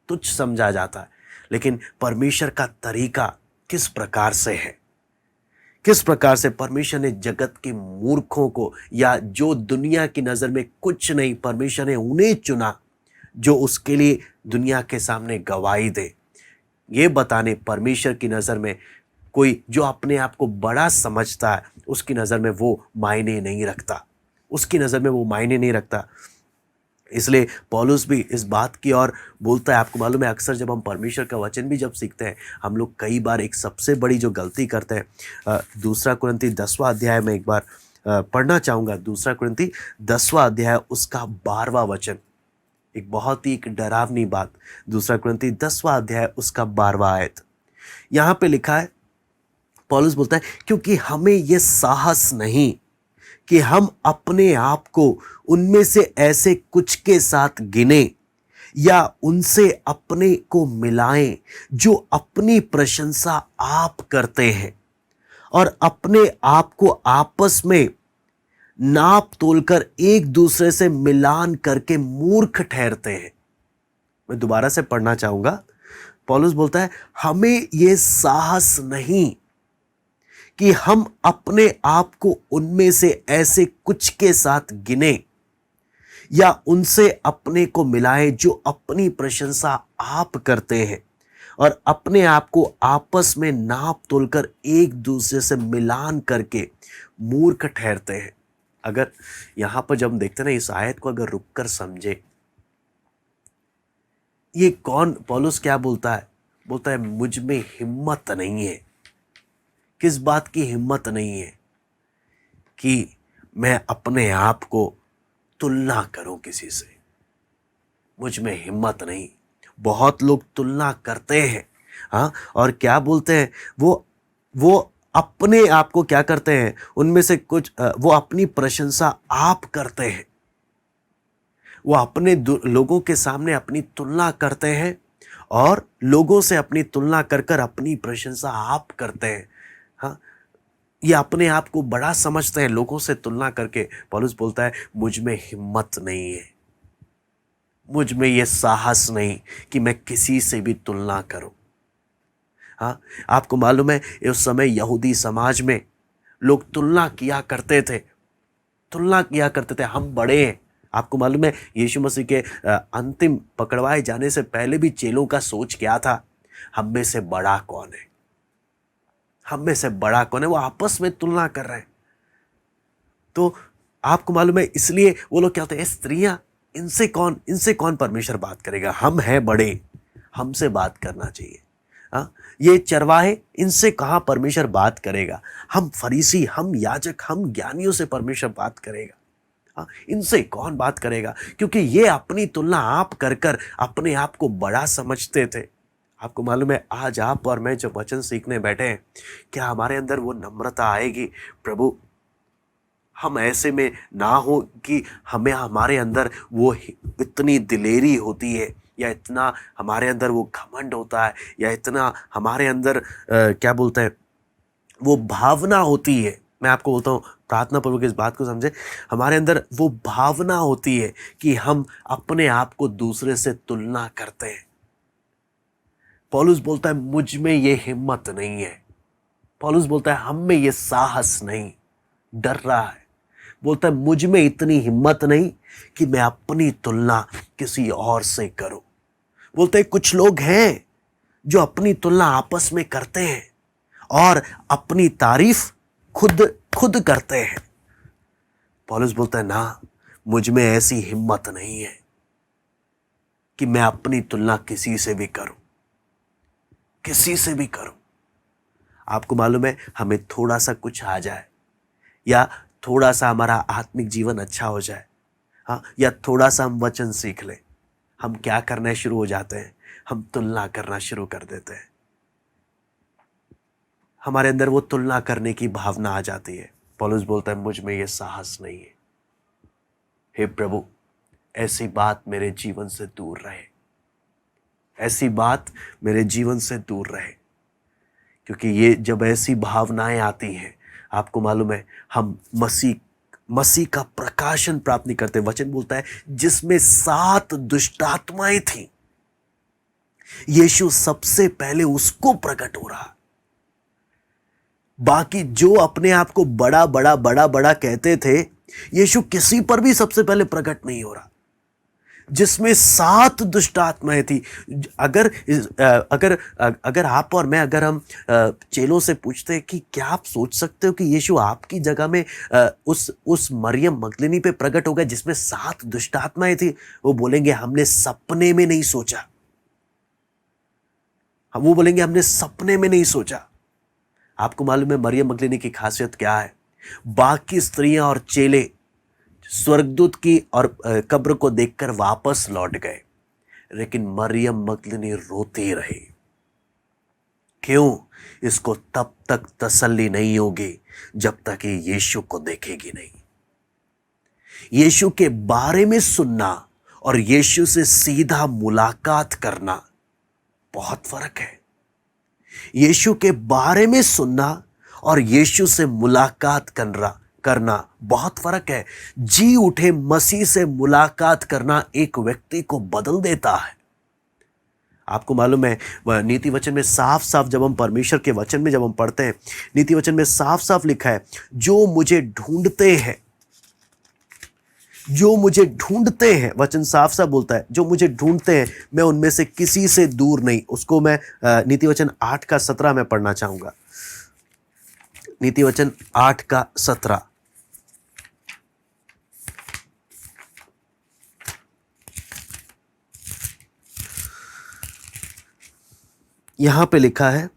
तुच्छ समझा जाता है। लेकिन परमेश्वर का तरीका किस प्रकार से है, किस प्रकार से परमेश्वर ने जगत के मूर्खों को, या जो दुनिया की नज़र में कुछ नहीं, परमेश्वर ने उन्हें चुना जो उसके लिए दुनिया के सामने गवाही दे। ये बताने, परमेश्वर की नज़र में कोई जो अपने आप को बड़ा समझता है, उसकी नज़र में वो मायने नहीं रखता, उसकी नज़र में वो मायने नहीं रखता। इसलिए पौलुस भी इस बात की ओर बोलता है। आपको मालूम है, अक्सर जब हम परमेश्वर का वचन भी जब सीखते हैं, हम लोग कई बार एक सबसे बड़ी जो गलती करते हैं, 2 कुरिन्ती 10वां अध्याय में एक बार पढ़ना चाहूँगा। 2 कुरिन्ती 10वां अध्याय उसका 12वां वचन, एक बहुत ही एक डरावनी बात। 2 कुरिन्ती 10वां अध्याय उसका 12वां आयत, यहाँ पे लिखा है, पौलुस बोलता है, क्योंकि हमें ये साहस नहीं कि हम अपने आप को उनमें से ऐसे कुछ के साथ गिने या उनसे अपने को मिलाएं जो अपनी प्रशंसा आप करते हैं और अपने आप को आपस में नाप तोलकर एक दूसरे से मिलान करके मूर्ख ठहरते हैं। मैं दोबारा से पढ़ना चाहूंगा। पौलुस बोलता है, हमें यह साहस नहीं कि हम अपने आप को उनमें से ऐसे कुछ के साथ गिने या उनसे अपने को मिलाएं जो अपनी प्रशंसा आप करते हैं और अपने आप को आपस में नाप तोलकर एक दूसरे से मिलान करके मूर्ख ठहरते हैं। अगर यहाँ पर जब हम देखते हैं ना इस आयत को अगर रुक कर समझे, ये कौन, पौलुस क्या बोलता है? बोलता है मुझ में हिम्मत नहीं है। किस बात की हिम्मत नहीं है? कि मैं अपने आप को तुलना करूं किसी से। मुझ में हिम्मत नहीं। बहुत लोग तुलना करते हैं, हाँ, और क्या बोलते हैं, वो अपने आप को क्या करते हैं, उनमें से कुछ वो अपनी प्रशंसा आप करते हैं। वो अपने लोगों के सामने अपनी तुलना करते हैं और लोगों से अपनी तुलना कर कर अपनी प्रशंसा आप करते हैं। हाँ, ये अपने आप को बड़ा समझते हैं लोगों से तुलना करके। पौलुस बोलता है मुझ में हिम्मत नहीं है, मुझ में ये साहस नहीं कि मैं किसी से भी तुलना करूं। हाँ, आपको मालूम है उस समय यहूदी समाज में लोग तुलना किया करते थे, हम बड़े हैं। आपको मालूम है यीशु मसीह के अंतिम पकड़वाए जाने से पहले भी चेलों का सोच क्या था? हम में से बड़ा कौन है, हम में से बड़ा कौन है। वो आपस में तुलना कर रहे हैं। तो आपको मालूम है इसलिए वो लोग क्या होते हैं, स्त्रियां, इनसे कौन परमेश्वर बात करेगा, हम हैं बड़े, हमसे बात करना चाहिए। हाँ, ये चरवाहे, इनसे कहाँ परमेश्वर बात करेगा। हम फरीसी, हम याजक, हम ज्ञानियों से परमेश्वर बात करेगा। हाँ, इनसे कौन बात करेगा? क्योंकि ये अपनी तुलना आप कर कर अपने आप को बड़ा समझते थे। आपको मालूम है आज आप और मैं जब वचन सीखने बैठे हैं, क्या हमारे अंदर वो नम्रता आएगी? प्रभु, हम ऐसे में ना हो कि हमें हमारे अंदर वो इतनी दिलेरी होती है, या इतना हमारे अंदर वो घमंड होता है, या इतना हमारे अंदर क्या बोलते हैं, वो भावना होती है। मैं आपको बोलता हूँ, प्रार्थना पूर्वक इस बात को समझे, हमारे अंदर वो भावना होती है कि हम अपने आप को दूसरे से तुलना करते हैं। पौलुस बोलता है मुझ में ये हिम्मत नहीं है। पौलुस बोलता है हम में ये साहस नहीं, डर रहा है। बोलता है मुझ में इतनी हिम्मत नहीं कि मैं अपनी तुलना किसी और से करूं। बोलते हैं कुछ लोग हैं जो अपनी तुलना आपस में करते हैं और अपनी तारीफ खुद करते हैं। पौलुस बोलता है ना, मुझ में ऐसी हिम्मत नहीं है कि मैं अपनी तुलना किसी से भी करूं। आपको मालूम है हमें थोड़ा सा कुछ आ जाए, या थोड़ा सा हमारा आत्मिक जीवन अच्छा हो जाए, हाँ, या थोड़ा सा हम वचन सीख लें, हम क्या करने शुरू हो जाते हैं, हम तुलना करना शुरू कर देते हैं। हमारे अंदर वो तुलना करने की भावना आ जाती है। पौलुस बोलता है मुझ में ये साहस नहीं है। हे प्रभु, ऐसी बात मेरे जीवन से दूर रहे, ऐसी बात मेरे जीवन से दूर रहे। क्योंकि ये जब ऐसी भावनाएं आती हैं, आपको मालूम है हम मसीह का प्रकाशन प्राप्त नहीं करते। वचन बोलता है जिसमें 7 दुष्टात्माएं थी, यीशु सबसे पहले उसको प्रकट हो रहा। बाकी जो अपने आप को बड़ा बड़ा कहते थे, यीशु किसी पर भी सबसे पहले प्रकट नहीं हो रहा। जिसमें 7 दुष्ट आत्माएं थी। अगर आप और मैं, अगर हम चेलों से पूछते हैं कि क्या आप सोच सकते हो कि यीशु आपकी जगह में उस मरियम मगदलिनी पे प्रकट हो गया जिसमें 7 दुष्ट आत्माएं थी, वो बोलेंगे हमने सपने में नहीं सोचा। वो बोलेंगे हमने सपने में नहीं सोचा। आपको मालूम है मरियम मगदलिनी की खासियत क्या है? बाकी स्त्रियां और चेले स्वर्गदूत की और कब्र को देखकर वापस लौट गए, लेकिन मरियम मगदलिनी रोती रही। क्यों? इसको तब तक तसल्ली नहीं होगी जब तक ये यीशु को देखेगी नहीं। यीशु के बारे में सुनना और यीशु से सीधा मुलाकात करना बहुत फर्क है। यीशु के बारे में सुनना और यीशु से मुलाकात करना बहुत फर्क है। जी उठे मसीह से मुलाकात करना एक व्यक्ति को बदल देता है। आपको मालूम है नीति वचन में साफ साफ, जब हम परमेश्वर के वचन में जब हम पढ़ते हैं, नीति वचन में साफ साफ लिखा है, जो मुझे ढूंढते हैं, वचन साफ साफ बोलता है, जो मुझे ढूंढते हैं मैं उनमें से किसी से दूर नहीं। उसको मैं नीति वचन 8:17 में पढ़ना चाहूंगा। नीति वचन 8:17। यहां पे लिखा है,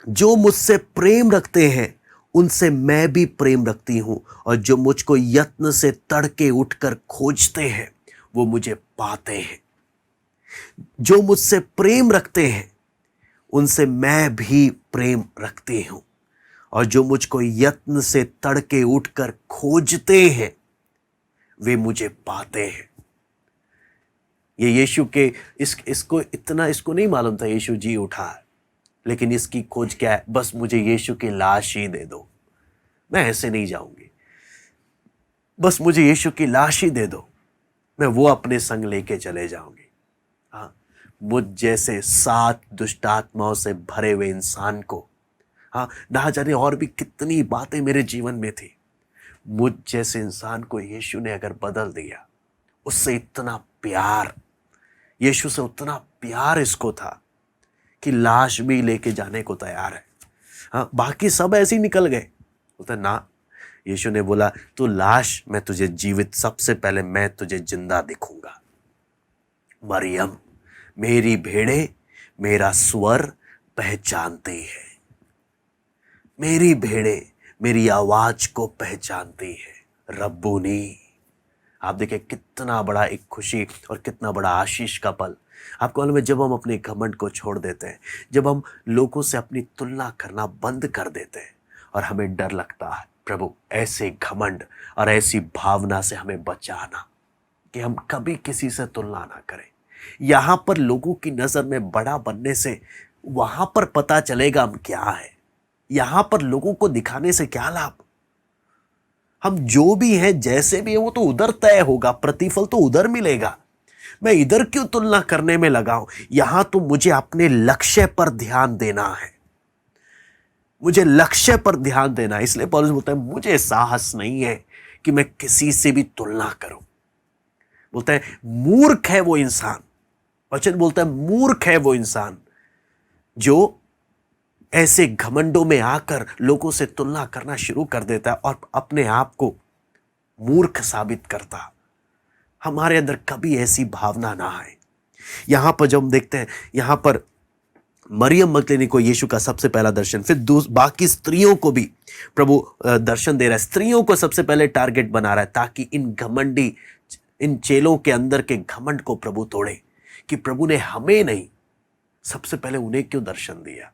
जो मुझसे प्रेम रखते हैं उनसे मैं भी प्रेम रखती हूं, और जो मुझको यत्न से तड़के उठकर खोजते हैं वो मुझे पाते हैं। जो मुझसे प्रेम रखते हैं उनसे मैं भी प्रेम रखती हूं, और जो मुझको यत्न से तड़के उठकर खोजते हैं वे मुझे पाते हैं। ये यीशु के इसको नहीं मालूम था यीशु जी उठा है, लेकिन इसकी खोज क्या है? बस मुझे यीशु की लाश ही दे दो, मैं ऐसे नहीं जाऊंगी। बस मुझे यीशु की लाश ही दे दो, मैं वो अपने संग लेके चले जाऊंगी। हाँ, मुझ जैसे 7 दुष्ट आत्माओं से भरे हुए इंसान को, हाँ, ना जाने और भी कितनी बातें मेरे जीवन में थी, मुझ जैसे इंसान को यीशु ने अगर बदल दिया, उससे इतना प्यार, यीशु से उतना प्यार इसको था कि लाश भी लेके जाने को तैयार है। हाँ, बाकी सब ऐसे ही निकल गए। बोलता ना, यीशु ने बोला तू लाश, मैं तुझे जीवित, सबसे पहले मैं तुझे जिंदा दिखूंगा। मरियम, मेरी भेड़े मेरा स्वर पहचानती है, मेरी भेड़े मेरी आवाज को पहचानती है। रब्बूनी। आप देखिए कितना बड़ा एक खुशी और कितना बड़ा आशीष का पल। आपको मालूम है, जब हम अपने घमंड को छोड़ देते हैं, जब हम लोगों से अपनी तुलना करना बंद कर देते हैं, और हमें डर लगता है प्रभु ऐसे घमंड और ऐसी भावना से हमें बचाना कि हम कभी किसी से तुलना ना करें। यहां पर लोगों की नजर में बड़ा बनने से वहां पर पता चलेगा हम क्या है। यहां पर लोगों को दिखाने से क्या लाभ? हम जो भी हैं, जैसे भी है, वो तो उधर तय होगा, प्रतिफल तो उधर मिलेगा। मैं इधर क्यों तुलना करने में लगा हूं? यहां तो मुझे अपने लक्ष्य पर ध्यान देना है, मुझे लक्ष्य पर ध्यान देना है। इसलिए पौलुस बोलता है मुझे साहस नहीं है कि मैं किसी से भी तुलना करूं। बोलता है मूर्ख है वो इंसान, वचन बोलता है मूर्ख है वो इंसान जो ऐसे घमंडों में आकर लोगों से तुलना करना शुरू कर देता है और अपने आप को मूर्ख साबित करता। हमारे अंदर कभी ऐसी भावना ना आए। यहां पर जब हम देखते हैं, यहां पर मरियम मगदलीनी को यीशु का सबसे पहला दर्शन, फिर बाकी स्त्रियों को भी प्रभु दर्शन दे रहा है। स्त्रियों को सबसे पहले टारगेट बना रहा है ताकि इन चेलों के अंदर के घमंड को प्रभु तोड़े, कि प्रभु ने हमें नहीं, सबसे पहले उन्हें क्यों दर्शन दिया।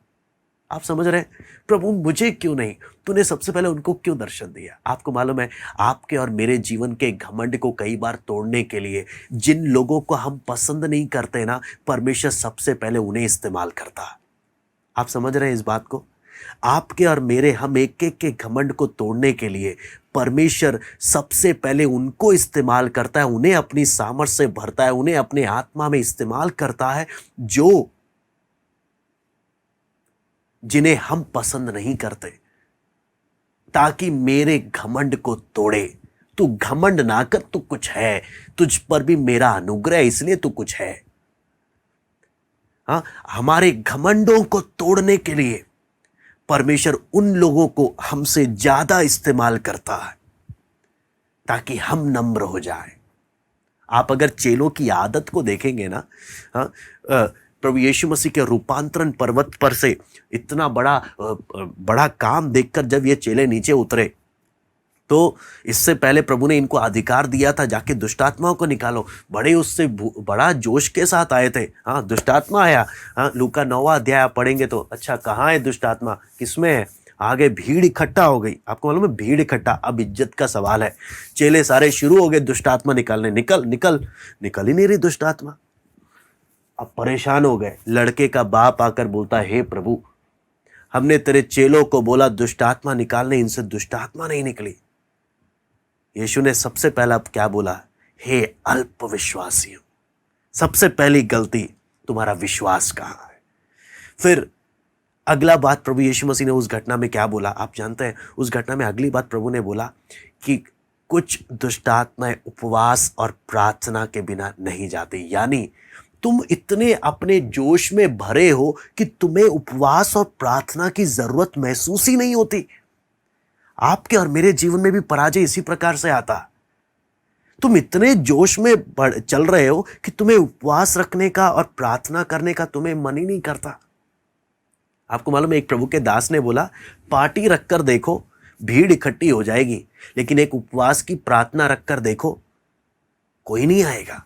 आप समझ रहे हैं? प्रभु मुझे क्यों नहीं, तूने सबसे पहले उनको क्यों दर्शन दिया। आपको मालूम है, आपके और मेरे जीवन के घमंड को कई बार तोड़ने के लिए जिन लोगों को हम पसंद नहीं करते ना, परमेश्वर सबसे पहले उन्हें इस्तेमाल करता। आप समझ रहे हैं इस बात को? आपके और मेरे, हम एक एक के घमंड को तोड़ने के लिए परमेश्वर सबसे पहले उनको इस्तेमाल करता है, उन्हें अपनी सामर्थ्य से भरता है, उन्हें अपने आत्मा में इस्तेमाल करता है, जिन्हें हम पसंद नहीं करते, ताकि मेरे घमंड को तोड़े। तू घमंड ना कर, तू कुछ है, तुझ पर भी मेरा अनुग्रह है, इसलिए तू कुछ है। हाँ, हमारे घमंडों को तोड़ने के लिए परमेश्वर उन लोगों को हमसे ज्यादा इस्तेमाल करता है ताकि हम नम्र हो जाए। आप अगर चेलों की आदत को देखेंगे ना, हाँ, प्रभु यीशु मसीह के रूपांतरण पर्वत पर से इतना बड़ा काम देखकर जब ये चेले नीचे उतरे, तो इससे पहले प्रभु ने इनको अधिकार दिया था जाके दुष्टात्माओं को निकालो। बड़ा जोश के साथ आए थे। हाँ, दुष्टात्मा आया। हाँ, लूका 9वां अध्याय पढ़ेंगे तो अच्छा, कहाँ है दुष्टात्मा, किसमें है? आगे भीड़ इकट्ठा हो गई। आपको मालूम है, भीड़ इकट्ठा, अब इज्जत का सवाल है। चेले सारे शुरू हो गए दुष्टात्मा निकालने, निकल ही नहीं रही दुष्टात्मा। अब परेशान हो गए। लड़के का बाप आकर बोलता है, हे प्रभु, हमने तेरे चेलों को बोला दुष्टात्मा निकालने, इनसे दुष्टात्मा नहीं निकली। यीशु ने सबसे पहला क्या बोला? हे अल्प विश्वासियों, सबसे पहली गलती तुम्हारा विश्वास कहाँ है। फिर अगला बात प्रभु यीशु मसीह ने उस घटना में क्या बोला आप जानते हैं? उस घटना में अगली बात प्रभु ने बोला कि कुछ दुष्टात्माएं उपवास और प्रार्थना के बिना नहीं जाती। यानी तुम इतने अपने जोश में भरे हो कि तुम्हें उपवास और प्रार्थना की जरूरत महसूस ही नहीं होती। आपके और मेरे जीवन में भी पराजय इसी प्रकार से आता। तुम इतने जोश में चल रहे हो कि तुम्हें उपवास रखने का और प्रार्थना करने का तुम्हें मन ही नहीं करता। आपको मालूम है, एक प्रभु के दास ने बोला, पार्टी रखकर देखो, भीड़ इकट्ठी हो जाएगी, लेकिन एक उपवास की प्रार्थना रखकर देखो, कोई नहीं आएगा।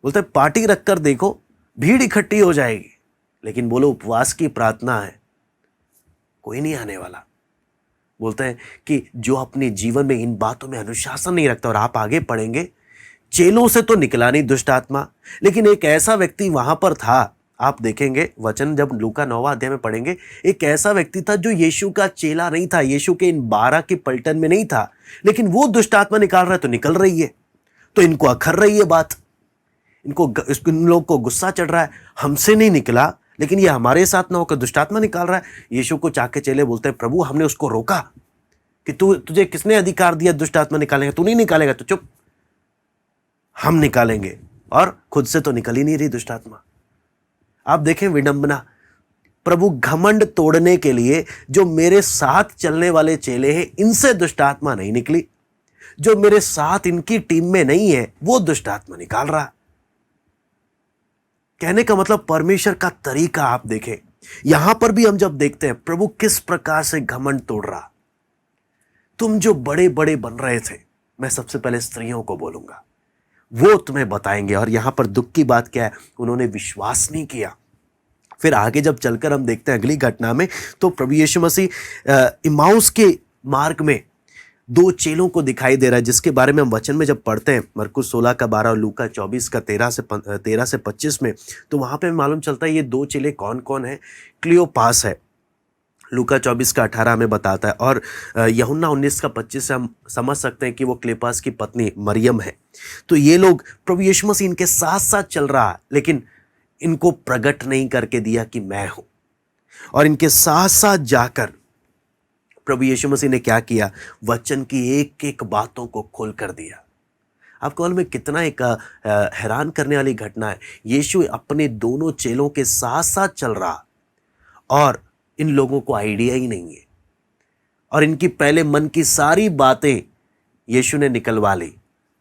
बोलते पार्टी रखकर देखो, भीड़ इकट्ठी हो जाएगी, लेकिन बोलो उपवास की प्रार्थना है, कोई नहीं आने वाला। बोलते हैं कि जो अपने जीवन में इन बातों में अनुशासन नहीं रखता, और आप आगे पढ़ेंगे, चेलों से तो निकला नहीं दुष्ट आत्मा, लेकिन एक ऐसा व्यक्ति वहां पर था। आप देखेंगे वचन जब लूका 9वां अध्याय में पढ़ेंगे, एक ऐसा व्यक्ति था जो यीशु का चेला नहीं था, यीशु के इन 12 के पलटन में नहीं था, लेकिन वो दुष्ट आत्मा निकाल रहा है तो निकल रही है, तो इनको अखर रही है बात, इन लोग को गुस्सा चढ़ रहा है, हमसे नहीं निकला लेकिन ये हमारे साथ ना होकर दुष्ट आत्मा निकाल रहा है। यीशु को चाके चेले बोलते हैं, प्रभु हमने उसको रोका कि तुझे किसने अधिकार दिया दुष्ट आत्मा निकालेगा? तू नहीं निकालेगा तो चुप, हम निकालेंगे, और खुद से तो निकल ही नहीं रही दुष्ट आत्मा। आप देखें विडंबना, प्रभु घमंड तोड़ने के लिए जो मेरे साथ चलने वाले चेले हैं, इनसे दुष्ट आत्मा नहीं निकली, जो मेरे साथ इनकी टीम में नहीं है वो दुष्ट आत्मा निकाल रहा। कहने का मतलब परमेश्वर का तरीका आप देखें, यहां पर भी हम जब देखते हैं प्रभु किस प्रकार से घमंड तोड़ रहा। तुम जो बड़े बड़े बन रहे थे, मैं सबसे पहले स्त्रियों को बोलूंगा, वो तुम्हें बताएंगे। और यहां पर दुख की बात क्या है, उन्होंने विश्वास नहीं किया। फिर आगे जब चलकर हम देखते हैं अगली घटना में, तो प्रभु यीशु मसीह इम्माउस के मार्ग में 2 चेलों को दिखाई दे रहा है, जिसके बारे में हम वचन में जब पढ़ते हैं, मरकुस 16 का 12 और लूका 24 का 13 से 25 में, तो वहां पे मालूम चलता है ये 2 चेले कौन कौन है। क्लियोपास है, लूका 24 का 18 में बताता है, और यूहन्ना 19 का 25 से हम समझ सकते हैं कि वो क्लियोपास की पत्नी मरियम है। तो ये लोग, प्रभु यीशु मसीह इनके साथ साथ चल रहा है, लेकिन इनको प्रकट नहीं करके दिया कि मैं हूं, और इनके साथ साथ जाकर प्रभु यीशु मसीह ने क्या किया, वचन की एक एक बातों को खोल कर दिया। आपको मालूम है कितना एक हैरान करने वाली घटना है। यीशु अपने दोनों चेलों के साथ साथ चल रहा, और इन लोगों को आइडिया ही नहीं है, और इनकी पहले मन की सारी बातें यीशु ने निकलवा ली।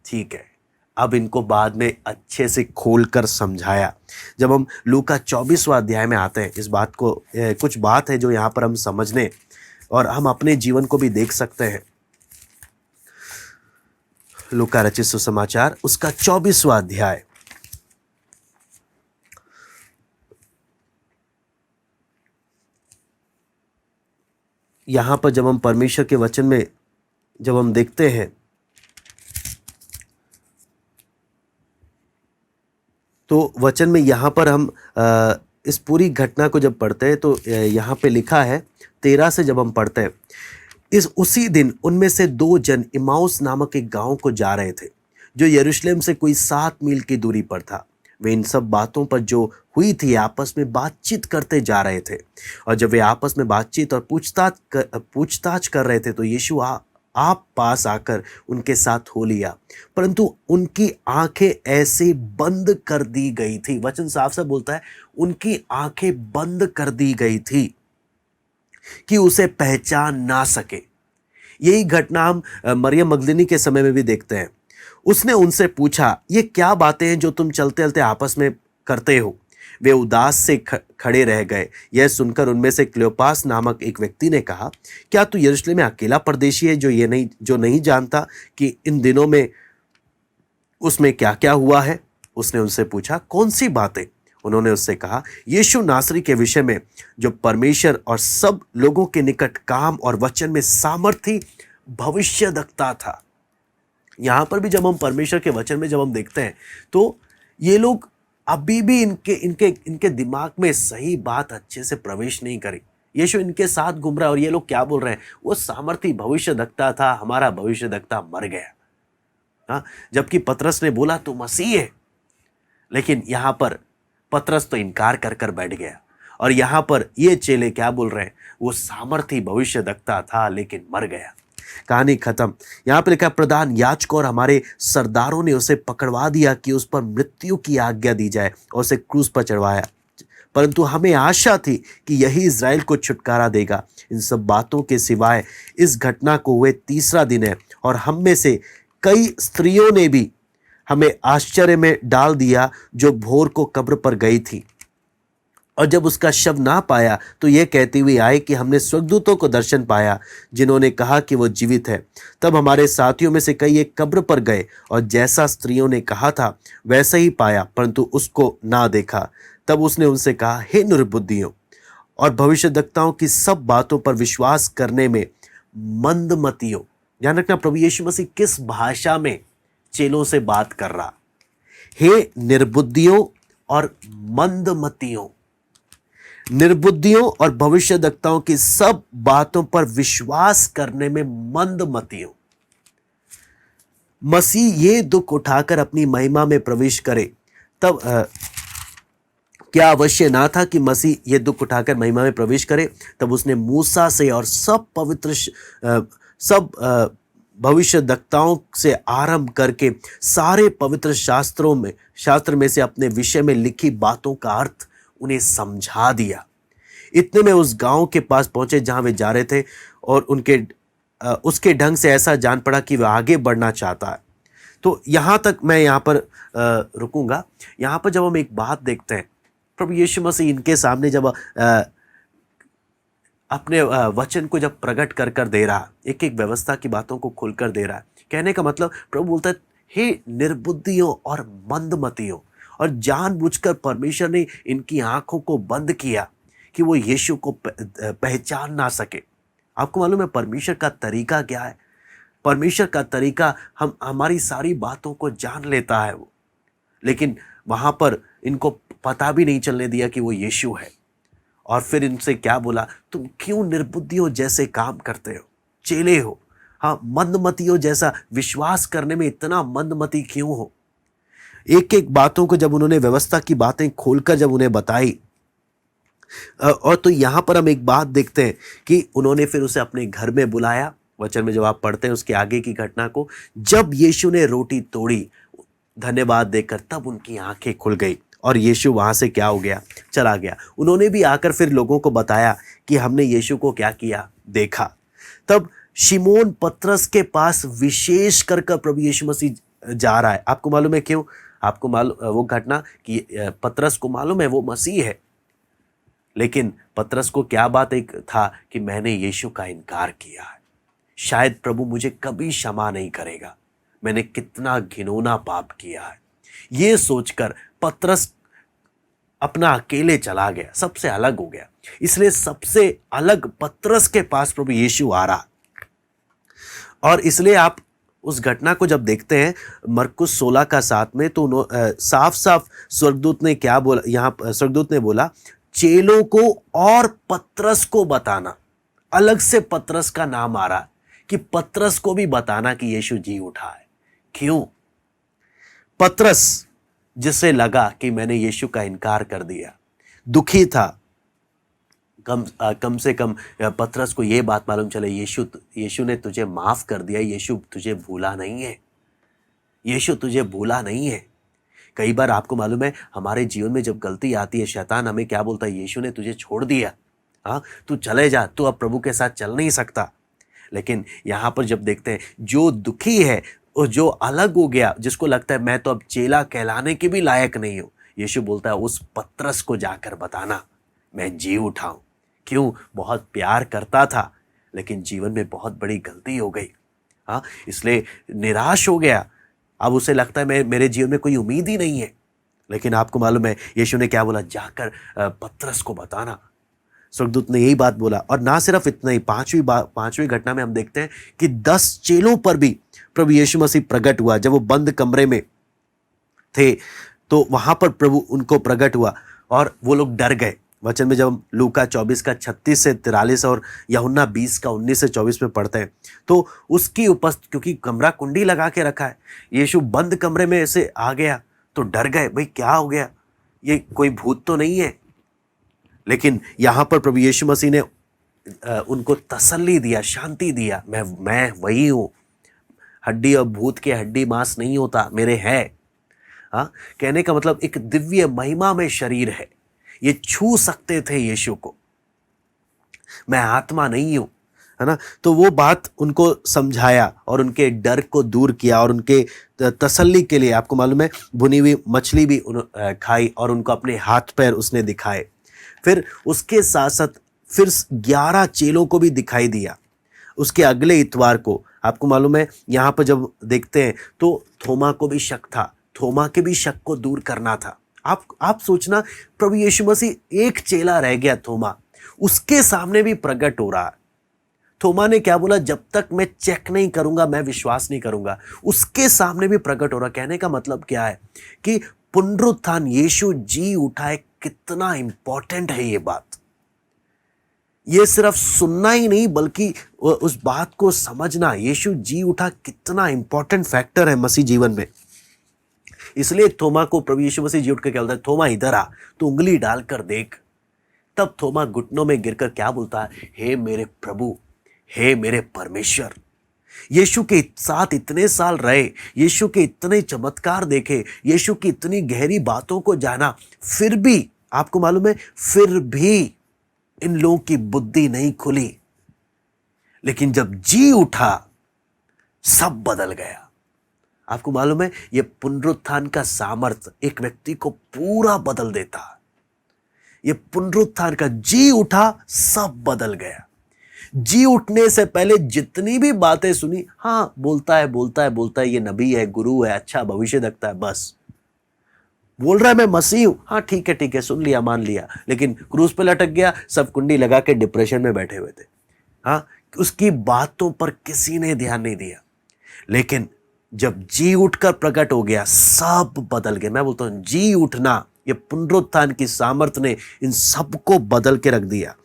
ठीक है, अब इनको बाद में अच्छे से खोलकर समझाया। जब हम लूका 24वां अध्याय में आते हैं, इस बात को कुछ बात है जो यहाँ पर हम समझने और हम अपने जीवन को भी देख सकते हैं। लूका रचित सुसमाचार उसका 24वां अध्याय, यहां पर जब हम परमेश्वर के वचन में जब हम देखते हैं, तो वचन में यहां पर हम इस पूरी घटना को जब पढ़ते हैं, तो यहाँ पे लिखा है 13 से जब हम पढ़ते हैं, उसी दिन उनमें से 2 जन इम्माउस नामक एक गांव को जा रहे थे, जो यरूशलेम से कोई 7 मील की दूरी पर था। वे इन सब बातों पर जो हुई थी आपस में बातचीत करते जा रहे थे, और जब वे आपस में बातचीत और पूछताछ कर रहे थे, तो यीशु आप पास आकर उनके साथ हो लिया, परंतु उनकी आंखें ऐसे बंद कर दी गई थी। वचन साफ साफ बोलता है, उनकी आंखें बंद कर दी गई थी कि उसे पहचान ना सके। यही घटना हम मरियम मगदलीनी के समय में भी देखते हैं। उसने उनसे पूछा, ये क्या बातें हैं जो तुम चलते चलते आपस में करते हो? वे उदास से खड़े रह गए। यह सुनकर उनमें से क्लियोपास नामक एक व्यक्ति ने कहा, क्या तू यरूशलेम में अकेला परदेशी है जो नहीं जानता कि इन दिनों में उसमें क्या क्या हुआ है? उसने उनसे पूछा, कौन सी बातें? उन्होंने उससे कहा, यीशु नासरी के विषय में, जो परमेश्वर और सब लोगों के निकट काम और वचन में सामर्थी भविष्यद्वक्ता था। यहां पर भी जब हम परमेश्वर के वचन में जब हम देखते हैं, तो ये लोग अभी भी इनके दिमाग में सही बात अच्छे से प्रवेश नहीं करी। यीशु इनके साथ घूम रहा है और ये लोग क्या बोल रहे हैं, वो सामर्थी भविष्यद्वक्ता था, हमारा भविष्यद्वक्ता मर गया। हाँ, जबकि पतरस ने बोला तू मसीह है, लेकिन यहां पर पतरस तो इनकार कर कर बैठ गया। और यहां पर ये चेले क्या बोल रहे हैं, वो सामर्थी भविष्यद्वक्ता था लेकिन मर गया। कहानी खत्म। यहां पर लिखा, प्रधान याजक और हमारे सरदारों ने उसे पकड़वा दिया कि उस पर मृत्यु की आज्ञा दी जाए और उसे क्रूस पर चढ़वाया, परंतु हमें आशा थी कि यही इज़राइल को छुटकारा देगा। इन सब बातों के सिवाय इस घटना को हुए 3रा दिन है, और हम में से कई स्त्रियों ने भी हमें आश्चर्य में डाल दिया जो भोर को कब्र पर गई थी और जब उसका शव ना पाया तो यह कहती हुई आए कि हमने स्वर्गदूतों को दर्शन पाया जिन्होंने कहा कि वो जीवित है। तब हमारे साथियों में से कई एक कब्र पर गए और जैसा स्त्रियों ने कहा था वैसा ही पाया, परंतु उसको ना देखा। तब उसने उनसे कहा, हे निर्बुद्धियों और भविष्यद्वक्ताओं की सब बातों पर विश्वास करने में मंदमतियों। ध्यान रखना, प्रभु यीशु मसीह किस भाषा में चेलों से बात कर रहा। हे निर्बुद्धियों और मंदमतियों, निर्बुद्धियों और भविष्यद्वक्ताओं की सब बातों पर विश्वास करने में मंदमतियों। मसीह ये दुख उठाकर अपनी महिमा में प्रवेश करे तब क्या अवश्य ना था कि मसीह ये दुख उठाकर महिमा में प्रवेश करे? तब उसने मूसा से और सब भविष्यद्वक्ताओं से आरंभ करके सारे पवित्र शास्त्र में से अपने विषय में लिखी बातों का अर्थ उन्हें समझा दिया। इतने में उस गांव के पास पहुंचे जहां वे जा रहे थे और उसके ढंग से ऐसा जान पड़ा कि वह आगे बढ़ना चाहता है। तो यहां तक मैं यहां पर रुकूंगा। यहां पर जब हम एक बात देखते हैं, प्रभु यीशु मसीह इनके सामने जब अपने वचन को जब प्रकट कर कर दे रहा, एक एक व्यवस्था की बातों को खोलकर दे रहा है, कहने का मतलब प्रभु बोलता है, हे निर्बुद्धियों और मंदमतियों। और जानबूझकर परमेश्वर ने इनकी आंखों को बंद किया कि वो यीशु को पहचान ना सके। आपको मालूम है परमेश्वर का तरीका क्या है? परमेश्वर का तरीका हमारी सारी बातों को जान लेता है वो, लेकिन वहां पर इनको पता भी नहीं चलने दिया कि वो यीशु है। और फिर इनसे क्या बोला, तुम क्यों निर्बुद्धियों जैसे काम करते हो, चेले हो, हाँ मंदमतियों जैसा विश्वास करने में इतना मंदमती क्यों हो? एक एक बातों को जब उन्होंने व्यवस्था की बातें खोलकर जब उन्हें बताई, और तो यहां पर हम एक बात देखते हैं कि उन्होंने फिर उसे अपने घर में बुलाया। वचन में जब आप पढ़ते हैं उसके आगे की घटना को, जब यीशु ने रोटी तोड़ी धन्यवाद देकर, तब उनकी आंखें खुल गई और यीशु वहां से क्या हो गया, चला गया। उन्होंने भी आकर फिर लोगों को बताया कि हमने यीशु को क्या किया, देखा। तब शिमोन पतरस के पास विशेष कर प्रभु यीशु मसीह जा रहा है। आपको मालूम है क्यों? आपको मालूम वो घटना कि पतरस को मालूम है वो मसीह है, लेकिन पतरस को क्या बात एक था कि मैंने यीशु का इनकार किया है, शायद प्रभु मुझे कभी क्षमा नहीं करेगा, मैंने कितना घिनौना पाप किया है। ये सोचकर पतरस अपना अकेले चला गया, सबसे अलग हो गया। इसलिए सबसे अलग पतरस के पास प्रभु यीशु आ रहा। और इसलिए आप उस घटना को जब देखते हैं मरकुस 16 का 7 में, तो साफ साफ स्वर्गदूत ने क्या बोला, यहाँ स्वर्गदूत ने बोला, चेलों को और पतरस को बताना। अलग से पतरस का नाम आ रहा कि पतरस को भी बताना कि यीशु जी उठा है। क्यों? पतरस जिसे लगा कि मैंने यीशु का इनकार कर दिया, दुखी था। कम से कम पतरस को यह बात मालूम चले, यीशु ने तुझे माफ कर दिया, यीशु तुझे भूला नहीं है, यीशु तुझे भूला नहीं है। कई बार आपको मालूम है हमारे जीवन में जब गलती आती है, शैतान हमें क्या बोलता है, यीशु ने तुझे छोड़ दिया, हाँ तू चले जा, तू अब प्रभु के साथ चल नहीं सकता। लेकिन यहाँ पर जब देखते हैं जो दुखी है और जो अलग हो गया, जिसको लगता है मैं तो अब चेला कहलाने के भी लायक नहीं हूँ, यीशु बोलता है उस पतरस को जाकर बताना मैं जी उठाऊं। क्यों? बहुत प्यार करता था, लेकिन जीवन में बहुत बड़ी गलती हो गई, हाँ इसलिए निराश हो गया। अब उसे लगता है मेरे जीवन में कोई उम्मीद ही नहीं है। लेकिन आपको मालूम है यीशु ने क्या बोला, जाकर पतरस को बताना। स्वर्गदूत ने यही बात बोला। और ना सिर्फ इतना ही, पांचवी घटना में हम देखते हैं कि 10 चेलों पर भी प्रभु यीशु मसीह प्रकट हुआ। जब वो बंद कमरे में थे तो वहां पर प्रभु उनको प्रकट हुआ और वो लोग डर गए। वचन में जब हम लूका 24 का 36 से 43 और यूहन्ना 20 का 19 से 24 में पढ़ते हैं तो उसकी उपस्थिति, क्योंकि कमरा कुंडी लगा के रखा है, यीशु बंद कमरे में से आ गया तो डर गए, भाई क्या हो गया, ये कोई भूत तो नहीं है। लेकिन यहां पर प्रभु यीशु मसीह ने उनको तसल्ली दिया, शांति दिया, मैं वही हूं, हड्डी और भूत के हड्डी मांस नहीं होता, मेरे है। हाँ, कहने का मतलब एक दिव्य महिमा में शरीर है, ये छू सकते थे यीशु को, मैं आत्मा नहीं हूं, है ना। तो वो बात उनको समझाया और उनके डर को दूर किया और उनके तसल्ली के लिए आपको मालूम है भुनी हुई मछली भी खाई और उनको अपने हाथ पैर उसने दिखाए। फिर उसके साथ साथ फिर 11 चेलों को भी दिखाई दिया। उसके अगले इतवार को आपको मालूम है, यहाँ पर जब देखते हैं तो थोमा को भी शक था, थोमा के भी शक को दूर करना था। आप सोचना, प्रभु यीशु मसीह एक चेला रह गया थोमा, उसके सामने भी प्रकट हो रहा है। थोमा ने क्या बोला, जब तक मैं चेक नहीं करूंगा मैं विश्वास नहीं करूंगा। उसके सामने भी प्रकट हो रहा। कहने का मतलब क्या है कि पुनरुत्थान, यीशु जी उठा है, कितना इंपॉर्टेंट है ये बात। ये सिर्फ सुनना ही नहीं बल्कि उस बात को समझना, यीशु जी उठा कितना इंपॉर्टेंट फैक्टर है मसीह जीवन में। इसलिए थोमा को प्रभु यीशु मसीह जी उठ कर क्या बोलता है, थोमा इधर आ, तू उंगली डालकर देख। तब थोमा घुटनों में गिरकर क्या बोलता है, हे मेरे प्रभु, हे मेरे परमेश्वर। यीशु के साथ इतने साल रहे, यीशु के इतने चमत्कार देखे, यीशु की इतनी गहरी बातों को जाना, फिर भी आपको मालूम है, फिर भी इन लोगों की बुद्धि नहीं खुली। लेकिन जब जी उठा सब बदल गया। आपको मालूम है, यह पुनरुत्थान का सामर्थ्य एक व्यक्ति को पूरा बदल देता है। यह पुनरुत्थान का जी उठा सब बदल गया। जी उठने से पहले जितनी भी बातें सुनी, हाँ बोलता है, ये नबी है, गुरु है, अच्छा भविष्य देखता है, बस बोल रहा है मैं मसीह हूं, हाँ ठीक है सुन लिया, मान लिया, लेकिन क्रूस पे लटक गया, सब कुंडी लगा के डिप्रेशन में बैठे हुए थे। हाँ, उसकी बातों पर किसी ने ध्यान नहीं दिया। लेकिन जब जी उठकर प्रकट हो गया सब बदल गए। मैं बोलता हूं जी उठना, ये पुनरुत्थान की सामर्थ्य ने इन सबको बदल के रख दिया।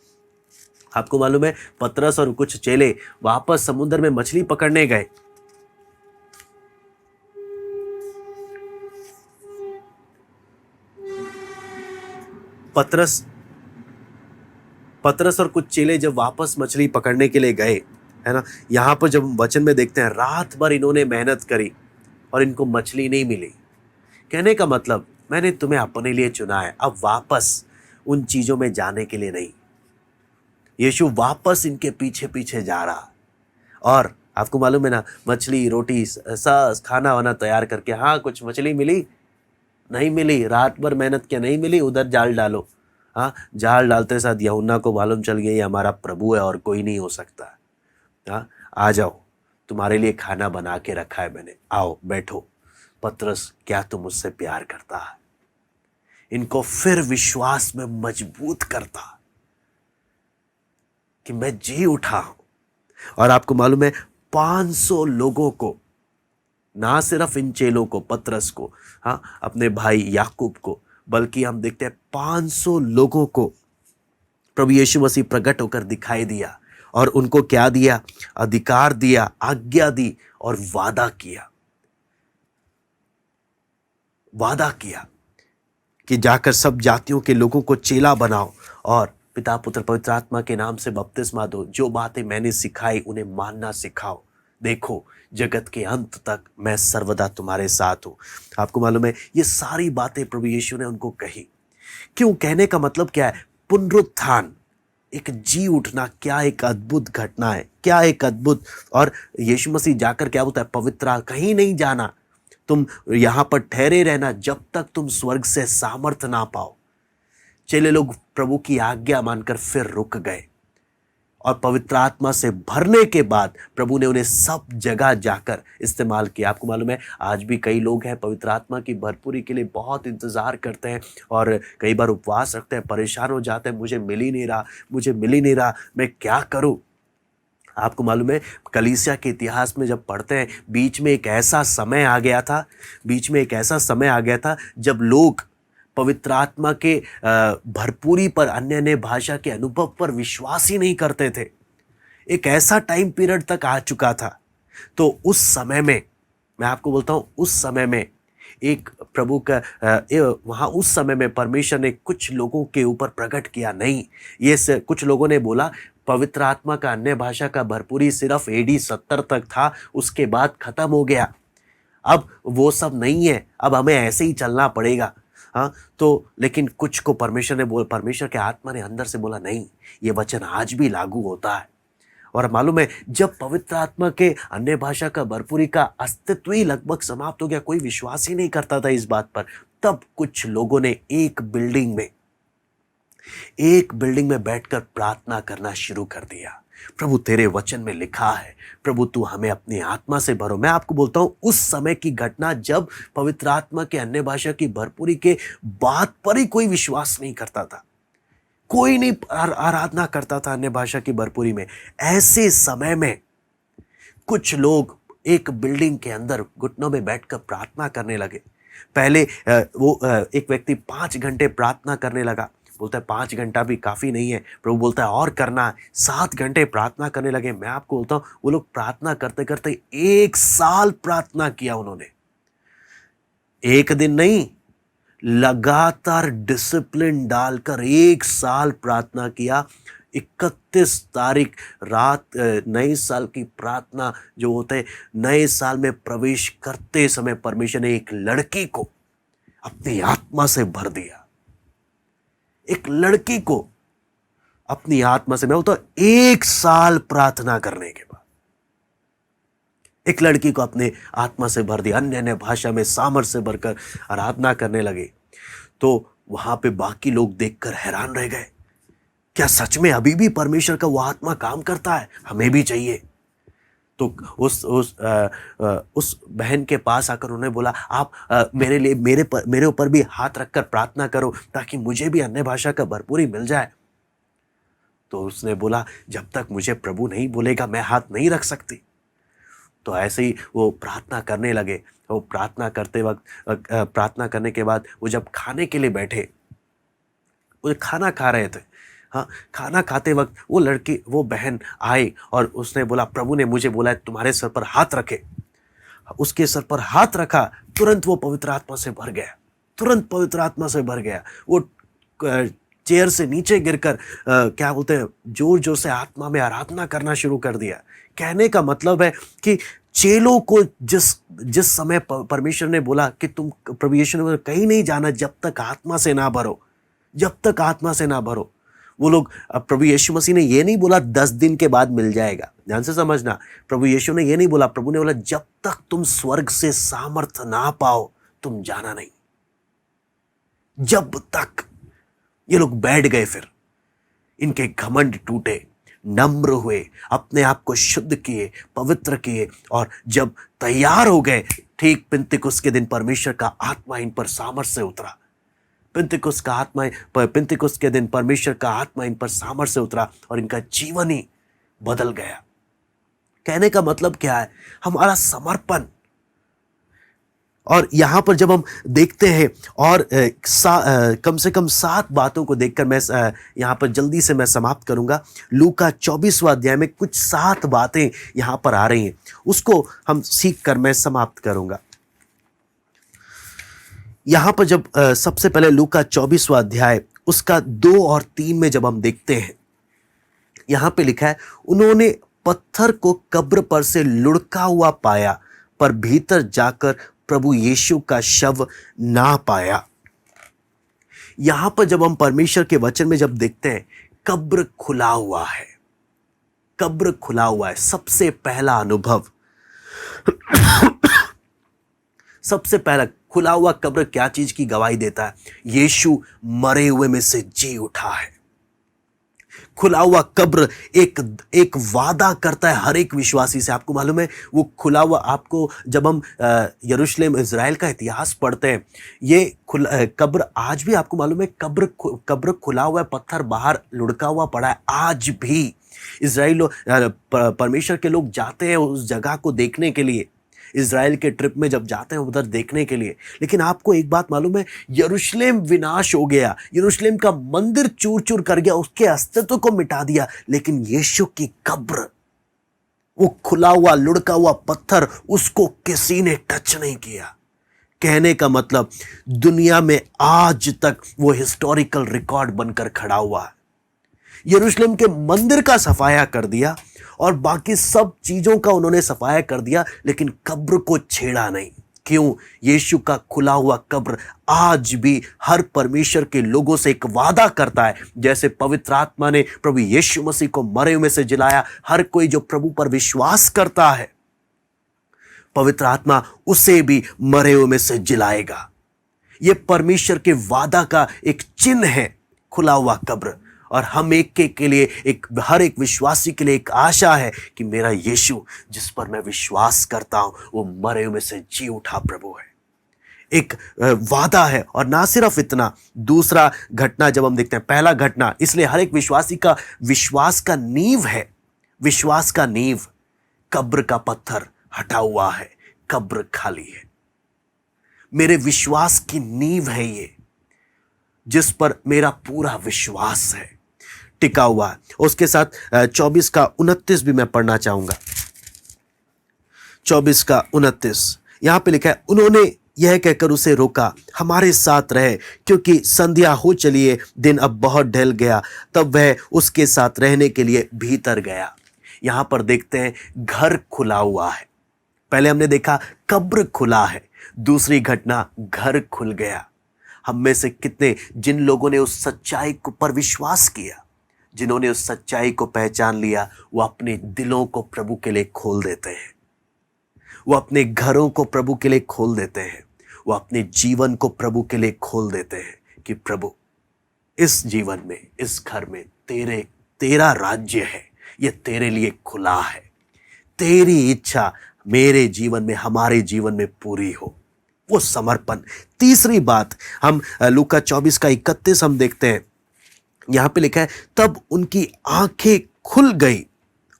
आपको मालूम है, पतरस और कुछ चेले वापस समुद्र में मछली पकड़ने गए। पतरस और कुछ चेले जब वापस मछली पकड़ने के लिए गए, है ना, यहां पर जब वचन में देखते हैं, रात भर इन्होंने मेहनत करी और इनको मछली नहीं मिली। कहने का मतलब, मैंने तुम्हें अपने लिए चुना है, अब वापस उन चीजों में जाने के लिए नहीं। यीशु वापस इनके पीछे पीछे जा रहा। और आपको मालूम है ना, मछली रोटी सा खाना वाना तैयार करके, हाँ कुछ मछली मिली, नहीं मिली, रात भर मेहनत किया, नहीं मिली, उधर जाल डालो। हाँ, जाल डालते साथ यूहन्ना को मालूम चल गया ये हमारा प्रभु है और कोई नहीं हो सकता। हाँ, आ जाओ, तुम्हारे लिए खाना बना के रखा है मैंने, आओ बैठो। पतरस, क्या तुम मुझसे प्यार करता है? इनको फिर विश्वास में मजबूत करता कि मैं जी उठा हूं। और आपको मालूम है, 500 लोगों को, ना सिर्फ इन चेलों को, पतरस को, हाँ अपने भाई याकूब को, बल्कि हम देखते हैं 500 लोगों को प्रभु यीशु मसीह प्रकट होकर दिखाई दिया। और उनको क्या दिया? अधिकार दिया, आज्ञा दी और वादा किया कि जाकर सब जातियों के लोगों को चेला बनाओ और पिता पुत्र पवित्र आत्मा के नाम से बपतिस्मा दो। जो बातें मैंने सिखाई उन्हें मानना सिखाओ। देखो, जगत के अंत तक मैं सर्वदा तुम्हारे साथ हूं। आपको मालूम है, ये सारी बातें प्रभु यीशु ने उनको कही। क्यों? कहने का मतलब क्या है? पुनरुत्थान, एक जी उठना, क्या एक अद्भुत घटना है, क्या एक अद्भुत। और यीशु मसीह जाकर क्या बोलता है? पवित्र, कहीं नहीं जाना, तुम यहां पर ठहरे रहना जब तक तुम स्वर्ग से सामर्थ ना पाओ। चेले लोग प्रभु की आज्ञा मानकर फिर रुक गए और पवित्र आत्मा से भरने के बाद प्रभु ने उन्हें सब जगह जाकर इस्तेमाल किया। आपको मालूम है, आज भी कई लोग हैं पवित्र आत्मा की भरपूरी के लिए बहुत इंतजार करते हैं और कई बार उपवास रखते हैं, परेशान हो जाते हैं, मुझे मिल ही नहीं रहा, मैं क्या करूं। आपको मालूम है, कलीसिया के इतिहास में जब पढ़ते हैं, बीच में एक ऐसा समय आ गया था जब लोग पवित्र आत्मा के भरपूरी पर, अन्य अन्य भाषा के अनुभव पर विश्वास ही नहीं करते थे। एक ऐसा टाइम पीरियड तक आ चुका था। तो उस समय में, मैं आपको बोलता हूं, उस समय में एक प्रभु का वहां उस समय में परमेश्वर ने कुछ लोगों के ऊपर प्रकट किया। नहीं, ये कुछ लोगों ने बोला पवित्र आत्मा का अन्य भाषा का भरपूरी सिर्फ AD 70 तक था, उसके बाद खत्म हो गया। अब वो सब नहीं है, अब हमें ऐसे ही चलना पड़ेगा। हाँ, तो लेकिन कुछ को परमेश्वर के आत्मा ने अंदर से बोला, नहीं, ये वचन आज भी लागू होता है। और मालूम है, जब पवित्र आत्मा के अन्य भाषा का भरपूरी का अस्तित्व ही लगभग समाप्त हो गया, कोई विश्वास ही नहीं करता था इस बात पर, तब कुछ लोगों ने एक बिल्डिंग में एक बिल्डिंग में बैठकर प्रार्थना करना शुरू कर दिया। प्रभु तेरे वचन में लिखा है, प्रभु तू हमें अपनी आत्मा से भरो। मैं आपको बोलता हूं उस समय की घटना जब पवित्र आत्मा के अन्य भाषा की भरपूरी के बात पर ही कोई विश्वास नहीं करता था, कोई नहीं आराधना करता था अन्य भाषा की भरपूरी में। ऐसे समय में कुछ लोग एक बिल्डिंग के अंदर घुटनों में बैठकर प्रार्थना करने लगे। पहले एक व्यक्ति 5 घंटे प्रार्थना करने लगा। बोलता है 5 घंटा भी काफ़ी नहीं है। प्रभु बोलता है और करना है। 7 घंटे प्रार्थना करने लगे। मैं आपको बोलता हूँ वो लोग प्रार्थना करते करते 1 साल प्रार्थना किया उन्होंने। एक दिन नहीं, लगातार डिसिप्लिन डालकर 1 साल प्रार्थना किया। 31 तारीख रात नए साल की प्रार्थना जो होते हैं, नए साल में प्रवेश करते समय परमेश्वर ने एक लड़की को अपनी आत्मा से भर दिया। एक लड़की को अपनी आत्मा से, मैं बोलता हूं 1 साल प्रार्थना करने के बाद एक लड़की को अपने आत्मा से भर दिया। अन्य अन्य भाषा में सामर्थ्य से भरकर आराधना करने लगे। तो वहां पे बाकी लोग देखकर हैरान रह गए। क्या सच में अभी भी परमेश्वर का वो आत्मा काम करता है? हमें भी चाहिए। तो उस बहन के पास आकर उन्होंने बोला, आप मेरे लिए मेरे ऊपर भी हाथ रखकर प्रार्थना करो ताकि मुझे भी अन्य भाषा का भरपूरी मिल जाए। तो उसने बोला, जब तक मुझे प्रभु नहीं बोलेगा मैं हाथ नहीं रख सकती। तो ऐसे ही वो प्रार्थना करने लगे। वो प्रार्थना करते वक्त प्रार्थना करने के बाद वो जब खाने के लिए बैठे, वो खाना खा रहे थे। हाँ, खाना खाते वक्त वो बहन आई और उसने बोला, प्रभु ने मुझे बोला है तुम्हारे सर पर हाथ रखे। उसके सर पर हाथ रखा, तुरंत वो पवित्र आत्मा से भर गया। तुरंत पवित्र आत्मा से भर गया। वो चेयर से नीचे गिरकर क्या बोलते हैं, जोर जोर से आत्मा में आराधना करना शुरू कर दिया। कहने का मतलब है कि चेलों को जिस समय परमेश्वर ने बोला कि तुम प्रभु यीशु ने कहीं नहीं जाना जब तक आत्मा से ना भरो, जब तक आत्मा से ना भरो। वो लोग, प्रभु यीशु मसीह ने ये नहीं बोला 10 दिन के बाद मिल जाएगा। ध्यान से समझना, प्रभु यीशु ने ये नहीं बोला। प्रभु ने बोला जब तक तुम स्वर्ग से सामर्थ्य ना पाओ तुम जाना नहीं। जब तक। ये लोग बैठ गए। फिर इनके घमंड टूटे, नम्र हुए, अपने आप को शुद्ध किए, पवित्र किए, और जब तैयार हो गए, ठीक पिन्तेकुस्त के दिन परमेश्वर का आत्मा इन पर सामर्थ्य से उतरा। पिन्तेकुस्त के दिन परमेश्वर का आत्मा इन पर सामर्थ्य से उतरा और इनका जीवन ही बदल गया। कहने का मतलब क्या है? हमारा समर्पण। और यहां पर जब हम देखते हैं और कम से कम 7 बातों को देखकर मैं यहां पर जल्दी से मैं समाप्त करूंगा। लूका 24वां अध्याय में कुछ 7 बातें यहां पर आ रही हैं, उसको हम सीख कर मैं समाप्त करूंगा। यहां पर जब सबसे पहले लूका 24वां अध्याय उसका 2 और 3 में जब हम देखते हैं, यहां पे लिखा है, उन्होंने पत्थर को कब्र पर से लुढ़का हुआ पाया पर भीतर जाकर प्रभु यीशु का शव ना पाया। यहां पर जब हम परमेश्वर के वचन में जब देखते हैं, कब्र खुला हुआ है। कब्र खुला हुआ है। सबसे पहला अनुभव सबसे पहला खुला हुआ कब्र क्या चीज की गवाही देता है? यीशु मरे हुए में से जी उठा है। खुला हुआ कब्र एक वादा करता है हर एक विश्वासी से। आपको मालूम है वो खुला हुआ, आपको जब हम यरूशलेम इज़राइल का इतिहास पढ़ते हैं, ये कब्र आज भी आपको मालूम है कब्र खुला हुआ है, पत्थर बाहर लुढ़का हुआ पड़ा है। आज भी इज़राइल परमेश्वर के लोग जाते हैं उस जगह को देखने के लिए। इज़राइल के ट्रिप में जब जाते हैं उधर देखने के लिए। लेकिन आपको एक बात मालूम है, यरूशलेम विनाश हो गया, यरूशलेम का मंदिर चूर चूर कर गया, उसके अस्तित्व को मिटा दिया, लेकिन यीशु की कब्र, वो खुला हुआ लुढ़का हुआ पत्थर, उसको किसी ने टच नहीं किया। कहने का मतलब दुनिया में आज तक वो हिस्टोरिकल रिकॉर्ड बनकर खड़ा हुआ है। यरूशलेम के मंदिर का सफाया कर दिया और बाकी सब चीजों का उन्होंने सफाया कर दिया, लेकिन कब्र को छेड़ा नहीं। क्यों? यीशु का खुला हुआ कब्र आज भी हर परमेश्वर के लोगों से एक वादा करता है। जैसे पवित्र आत्मा ने प्रभु यीशु मसीह को मरे हुए में से जिलाया, हर कोई जो प्रभु पर विश्वास करता है, पवित्र आत्मा उसे भी मरे हुए में से जिलाएगा। यह परमेश्वर के वादा का एक चिन्ह है। खुला हुआ कब्र। और हम के लिए हर एक विश्वासी के लिए एक आशा है कि मेरा यीशु जिस पर मैं विश्वास करता हूं वो मरे हुए में से जी उठा प्रभु है। एक वादा है। और ना सिर्फ इतना, दूसरा घटना जब हम देखते हैं, पहला घटना इसलिए हर एक विश्वासी का विश्वास का नींव है, विश्वास का नींव कब्र का पत्थर हटा हुआ है, कब्र खाली है। मेरे विश्वास की नींव है ये, जिस पर मेरा पूरा विश्वास है, टिका हुआ है। उसके साथ 24 का 29 भी मैं पढ़ना चाहूंगा। 24 का 29 यहां पे लिखा है, उन्होंने यह कहकर उसे रोका, हमारे साथ रहे, क्योंकि संध्या हो चली है, दिन अब बहुत ढल गया। तब वह उसके साथ रहने के लिए भीतर गया। यहां पर देखते हैं घर खुला हुआ है। पहले हमने देखा कब्र खुला है, दूसरी घटना घर खुल गया। हम में से कितने जिन लोगों ने उस सच्चाई पर विश्वास किया, जिन्होंने उस सच्चाई को पहचान लिया, वो अपने दिलों को प्रभु के लिए खोल देते हैं, वो अपने घरों को प्रभु के लिए खोल देते हैं, वो अपने जीवन को प्रभु के लिए खोल देते हैं कि प्रभु इस जीवन में, इस घर में तेरा राज्य है, ये तेरे लिए खुला है, तेरी इच्छा मेरे जीवन में, हमारे जीवन में पूरी हो, वो समर्पण। तीसरी बात हम लूका 24 का 31 हम देखते हैं, यहां पे लिखा है, तब उनकी आंखें खुल गई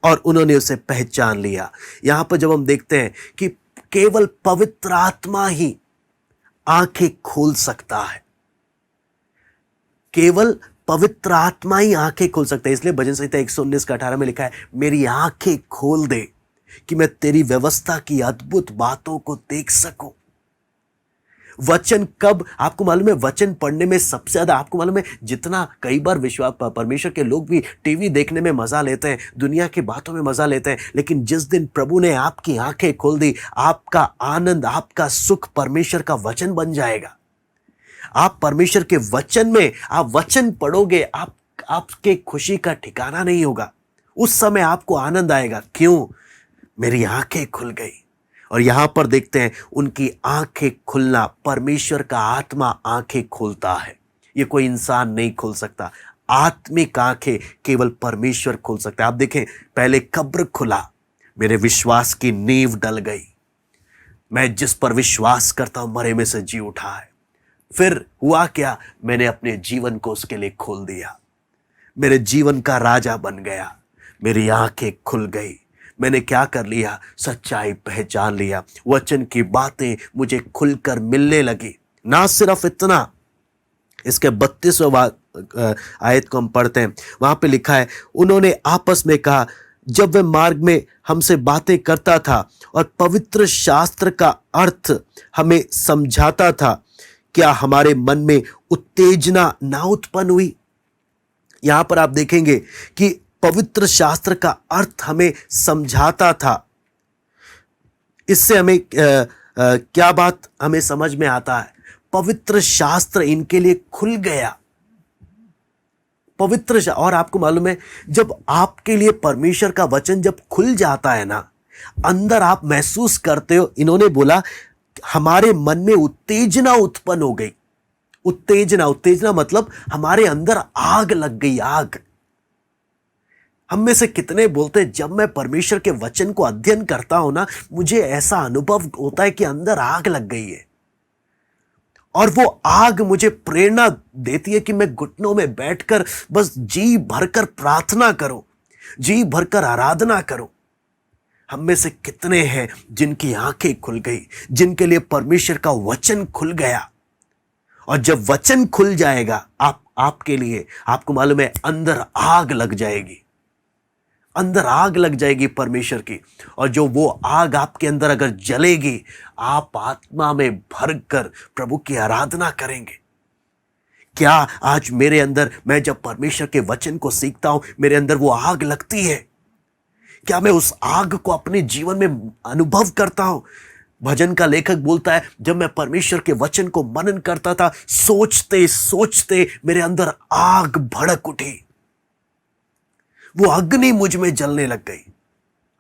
और उन्होंने उसे पहचान लिया। यहां पर जब हम देखते हैं कि केवल पवित्र आत्मा ही आंखें खोल सकता है, केवल पवित्र आत्मा ही आंखें खोल सकता है। इसलिए भजन संहिता 119 का 18 में लिखा है, मेरी आंखें खोल दे कि मैं तेरी व्यवस्था की अद्भुत बातों को देख सकूं। वचन कब, आपको मालूम है, वचन पढ़ने में सबसे ज्यादा, आपको मालूम है, जितना कई बार विश्वास परमेश्वर के लोग भी टीवी देखने में मजा लेते हैं, दुनिया की बातों में मजा लेते हैं, लेकिन जिस दिन प्रभु ने आपकी आंखें खोल दी, आपका आनंद, आपका सुख परमेश्वर का वचन बन जाएगा। आप परमेश्वर के वचन में, आप वचन पढ़ोगे, आपके खुशी का ठिकाना नहीं होगा। उस समय आपको आनंद आएगा। क्यों? मेरी आंखें खुल गई। और यहां पर देखते हैं उनकी आंखें खुलना, परमेश्वर का आत्मा आंखें खोलता है, ये कोई इंसान नहीं खोल सकता। आत्मिक आंखें केवल परमेश्वर खोल सकता है। आप देखें, पहले कब्र खुला, मेरे विश्वास की नींव डल गई, मैं जिस पर विश्वास करता हूं मरे में से जी उठा है। फिर हुआ क्या? मैंने अपने जीवन को उसके लिए खोल दिया, मेरे जीवन का राजा बन गया, मेरी आंखें खुल गई। मैंने क्या कर लिया? सच्चाई पहचान लिया, वचन की बातें मुझे खुलकर मिलने लगी। ना सिर्फ इतना, इसके 32वां आयत को हम पढ़ते हैं, वहां पे लिखा है, उन्होंने आपस में कहा, जब वह मार्ग में हमसे बातें करता था और पवित्र शास्त्र का अर्थ हमें समझाता था, क्या हमारे मन में उत्तेजना ना उत्पन्न हुई? यहां पर आप देखेंगे कि पवित्र शास्त्र का अर्थ हमें समझाता था। इससे हमें क्या बात हमें समझ में आता है? पवित्र शास्त्र इनके लिए खुल गया। और आपको मालूम है, जब आपके लिए परमेश्वर का वचन जब खुल जाता है ना, अंदर आप महसूस करते हो, इन्होंने बोला हमारे मन में उत्तेजना उत्पन्न हो गई। उत्तेजना मतलब हमारे अंदर आग लग गई, आग। हम में से कितने बोलते हैं, जब मैं परमेश्वर के वचन को अध्ययन करता हूं ना, मुझे ऐसा अनुभव होता है कि अंदर आग लग गई है, और वो आग मुझे प्रेरणा देती है कि मैं घुटनों में बैठकर बस जी भरकर प्रार्थना करूं, जी भरकर आराधना करूं। हम में से कितने हैं जिनकी आंखें खुल गई, जिनके लिए परमेश्वर का वचन खुल गया? और जब वचन खुल जाएगा आपके लिए, आपको मालूम है, अंदर आग लग जाएगी, अंदर आग लग जाएगी परमेश्वर की। और जो वो आग आपके अंदर अगर जलेगी, आप आत्मा में भरकर प्रभु की आराधना करेंगे। क्या आज मेरे अंदर, मैं जब परमेश्वर के वचन को सीखता हूं, मेरे अंदर वो आग लगती है? क्या मैं उस आग को अपने जीवन में अनुभव करता हूं? भजन का लेखक बोलता है, जब मैं परमेश्वर के वचन को मनन करता था, सोचते सोचते मेरे अंदर आग भड़क उठी, वो अग्नि मुझ में जलने लग गई।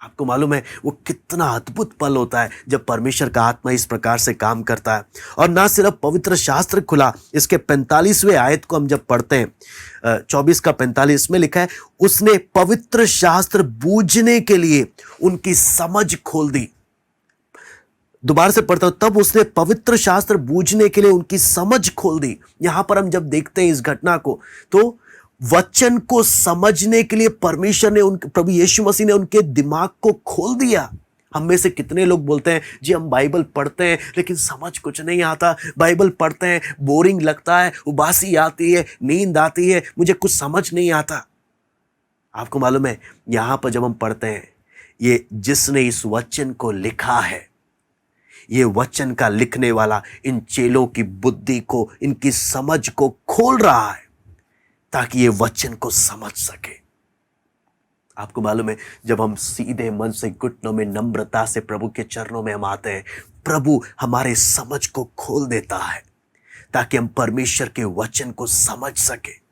आपको मालूम है वो कितना अद्भुत पल होता है जब परमेश्वर का आत्मा इस प्रकार से काम करता है। और ना सिर्फ पवित्र शास्त्र खुला, इसके 45वें आयत को हम जब पढ़ते हैं, 24 का 45 में लिखा है, उसने पवित्र शास्त्र बूझने के लिए उनकी समझ खोल दी। दोबारा से पढ़ता हूं, तब उसने पवित्र शास्त्र बूझने के लिए उनकी समझ खोल दी। यहां पर हम जब देखते हैं इस घटना को, तो वचन को समझने के लिए परमेश्वर ने प्रभु यीशु मसीह ने उनके दिमाग को खोल दिया। हम में से कितने लोग बोलते हैं जी हम बाइबल पढ़ते हैं लेकिन समझ कुछ नहीं आता, बाइबल पढ़ते हैं बोरिंग लगता है, उबासी आती है, नींद आती है, मुझे कुछ समझ नहीं आता। आपको मालूम है यहां पर जब हम पढ़ते हैं, ये जिसने इस वचन को लिखा है, ये वचन का लिखने वाला इन चेलों की बुद्धि को, इनकी समझ को खोल रहा है ताकि ये वचन को समझ सके। आपको मालूम है जब हम सीधे मन से घुटनों में नम्रता से प्रभु के चरणों में हम आते हैं, प्रभु हमारे समझ को खोल देता है ताकि हम परमेश्वर के वचन को समझ सके।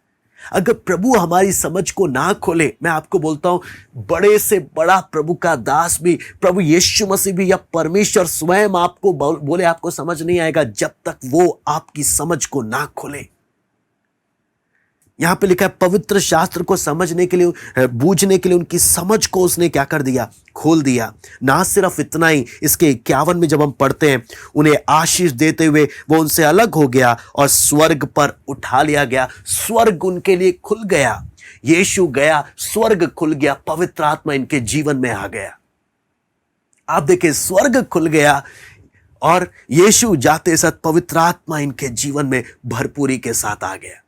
अगर प्रभु हमारी समझ को ना खोले, मैं आपको बोलता हूं बड़े से बड़ा प्रभु का दास भी, प्रभु यीशु मसीह भी या परमेश्वर स्वयं आपको बोले आपको समझ नहीं आएगा जब तक वो आपकी समझ को ना खोले। यहां पे लिखा है पवित्र शास्त्र को समझने के लिए, बूझने के लिए उनकी समझ को उसने क्या कर दिया, खोल दिया। ना सिर्फ इतना ही, इसके 51 में जब हम पढ़ते हैं, उन्हें आशीष देते हुए वो उनसे अलग हो गया और स्वर्ग पर उठा लिया गया। स्वर्ग उनके लिए खुल गया, यीशु गया, स्वर्ग खुल गया, पवित्र आत्मा इनके जीवन में आ गया। आप देखिए स्वर्ग खुल गया और यीशु जाते साथ पवित्र आत्मा इनके जीवन में भरपूरी के साथ आ गया।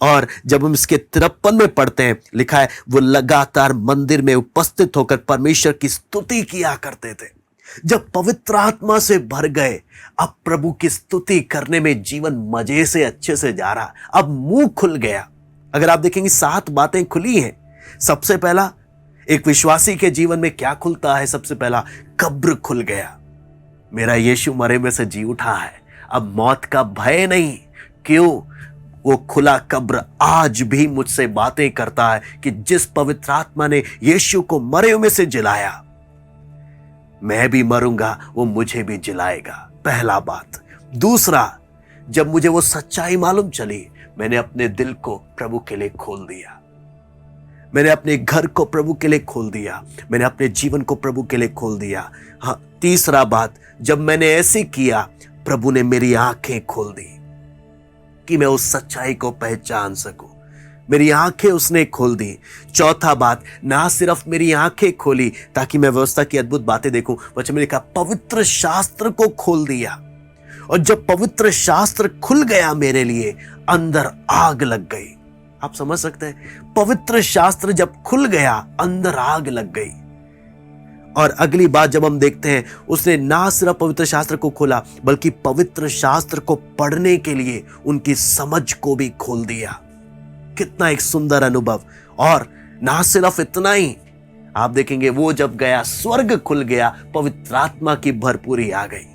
और जब हम इसके 53 में पढ़ते हैं, लिखा है वो लगातार मंदिर में उपस्थित होकर परमेश्वर की स्तुति किया करते थे। जब पवित्र आत्मा से भर गए, अब प्रभु की स्तुति करने में जीवन मजे से अच्छे से जा रहा, अब मुंह खुल गया। अगर आप देखेंगे 7 बातें खुली हैं। सबसे पहला, एक विश्वासी के जीवन में क्या खुलता है? सबसे पहला, कब्र खुल गया। मेरा यीशु मरे में से जी उठा है, अब मौत का भय नहीं। क्यों? वो खुला कब्र आज भी मुझसे बातें करता है कि जिस पवित्र आत्मा ने यीशु को मरे में से जिलाया, मैं भी मरूंगा, वो मुझे भी जिलाएगा। पहला बात। दूसरा, जब मुझे वो सच्चाई मालूम चली, मैंने अपने दिल को प्रभु के लिए खोल दिया, मैंने अपने घर को प्रभु के लिए खोल दिया, मैंने अपने जीवन को प्रभु के लिए खोल दिया। हाँ, तीसरा बात, जब मैंने ऐसे किया, प्रभु ने मेरी आंखें खोल दी कि मैं उस सच्चाई को पहचान सकूं। मेरी आंखें उसने खोल दी। चौथा बात, ना सिर्फ मेरी आंखें खोली ताकि मैं व्यवस्था की अद्भुत बातें देखूं, वचन में लिखा पवित्र शास्त्र को खोल दिया। और जब पवित्र शास्त्र खुल गया मेरे लिए, अंदर आग लग गई। आप समझ सकते हैं, पवित्र शास्त्र जब खुल गया, अंदर आग लग गई। और अगली बात जब हम देखते हैं, उसने ना सिर्फ पवित्र शास्त्र को खोला बल्कि पवित्र शास्त्र को पढ़ने के लिए उनकी समझ को भी खोल दिया। कितना एक सुंदर अनुभव। और ना सिर्फ इतना ही, आप देखेंगे वो जब गया, स्वर्ग खुल गया, पवित्र आत्मा की भरपूरी आ गई।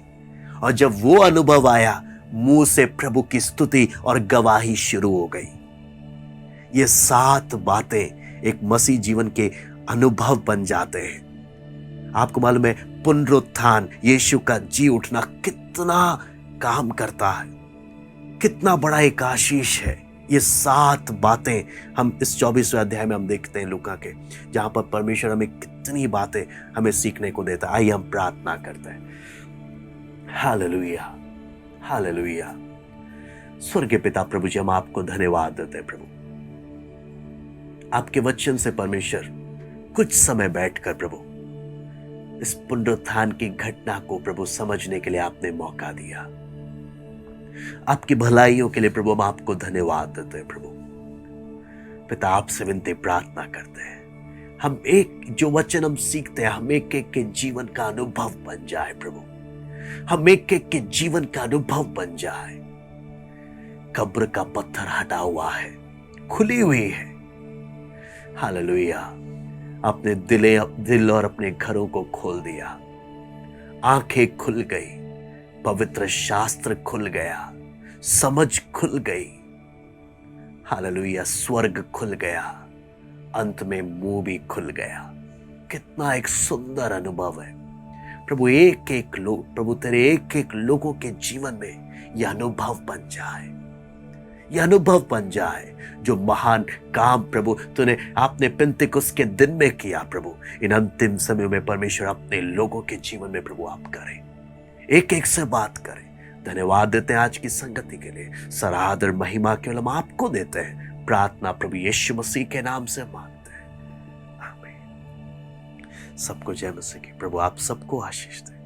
और जब वो अनुभव आया, मुंह से प्रभु की स्तुति और गवाही शुरू हो गई। ये 7 बातें एक मसीह जीवन के अनुभव बन जाते हैं। आपको मालूम है पुनरुत्थान, यीशु का जी उठना कितना काम करता है, कितना बड़ा एक आशीष है। ये 7 बातें हम इस 24वें अध्याय में हम देखते हैं लूका के, जहां पर परमेश्वर हमें कितनी बातें हमें सीखने को देता है। आइए हम प्रार्थना करते हैं। Hallelujah, hallelujah. स्वर्गीय पिता प्रभु जी, हम आपको धन्यवाद देते हैं। प्रभु आपके वचन से परमेश्वर कुछ समय बैठकर प्रभु इस पुनरुत्थान की घटना को प्रभु समझने के लिए आपने मौका दिया। आपकी भलाइयों के लिए प्रभु हम आपको धन्यवाद देते हैं। प्रभु पिता, आपसे विनती प्रार्थना करते हैं, हम एक जो वचन हम सीखते हैं, हम एक एक के जीवन का अनुभव बन जाए। प्रभु हम एक एक के जीवन का अनुभव बन जाए। कब्र का पत्थर हटा हुआ है, खुली हुई है। हालेलुया। अपने दिल और अपने घरों को खोल दिया, आंखें खुल गई, पवित्र शास्त्र खुल गया, समझ खुल गई। हालेलुया। स्वर्ग खुल गया, अंत में मुंह भी खुल गया। कितना एक सुंदर अनुभव है प्रभु। एक एक लोग प्रभु तेरे एक एक लोगों के जीवन में यह अनुभव बन जाए, यह अनुभव बन जाए जो महान काम प्रभु तूने आपने पिंतेकुस्त के दिन में किया प्रभु। इन अंतिम समय में परमेश्वर अपने लोगों के जीवन में प्रभु आप करें, एक एक से बात करें। धन्यवाद देते हैं आज की संगति के लिए। सराहदर महिमा केवल हम आपको देते हैं। प्रार्थना प्रभु यीशु मसीह के नाम से मांगते हैं, आमीन। सबको जय मसीह की। प्रभु आप सबको आशीष दें।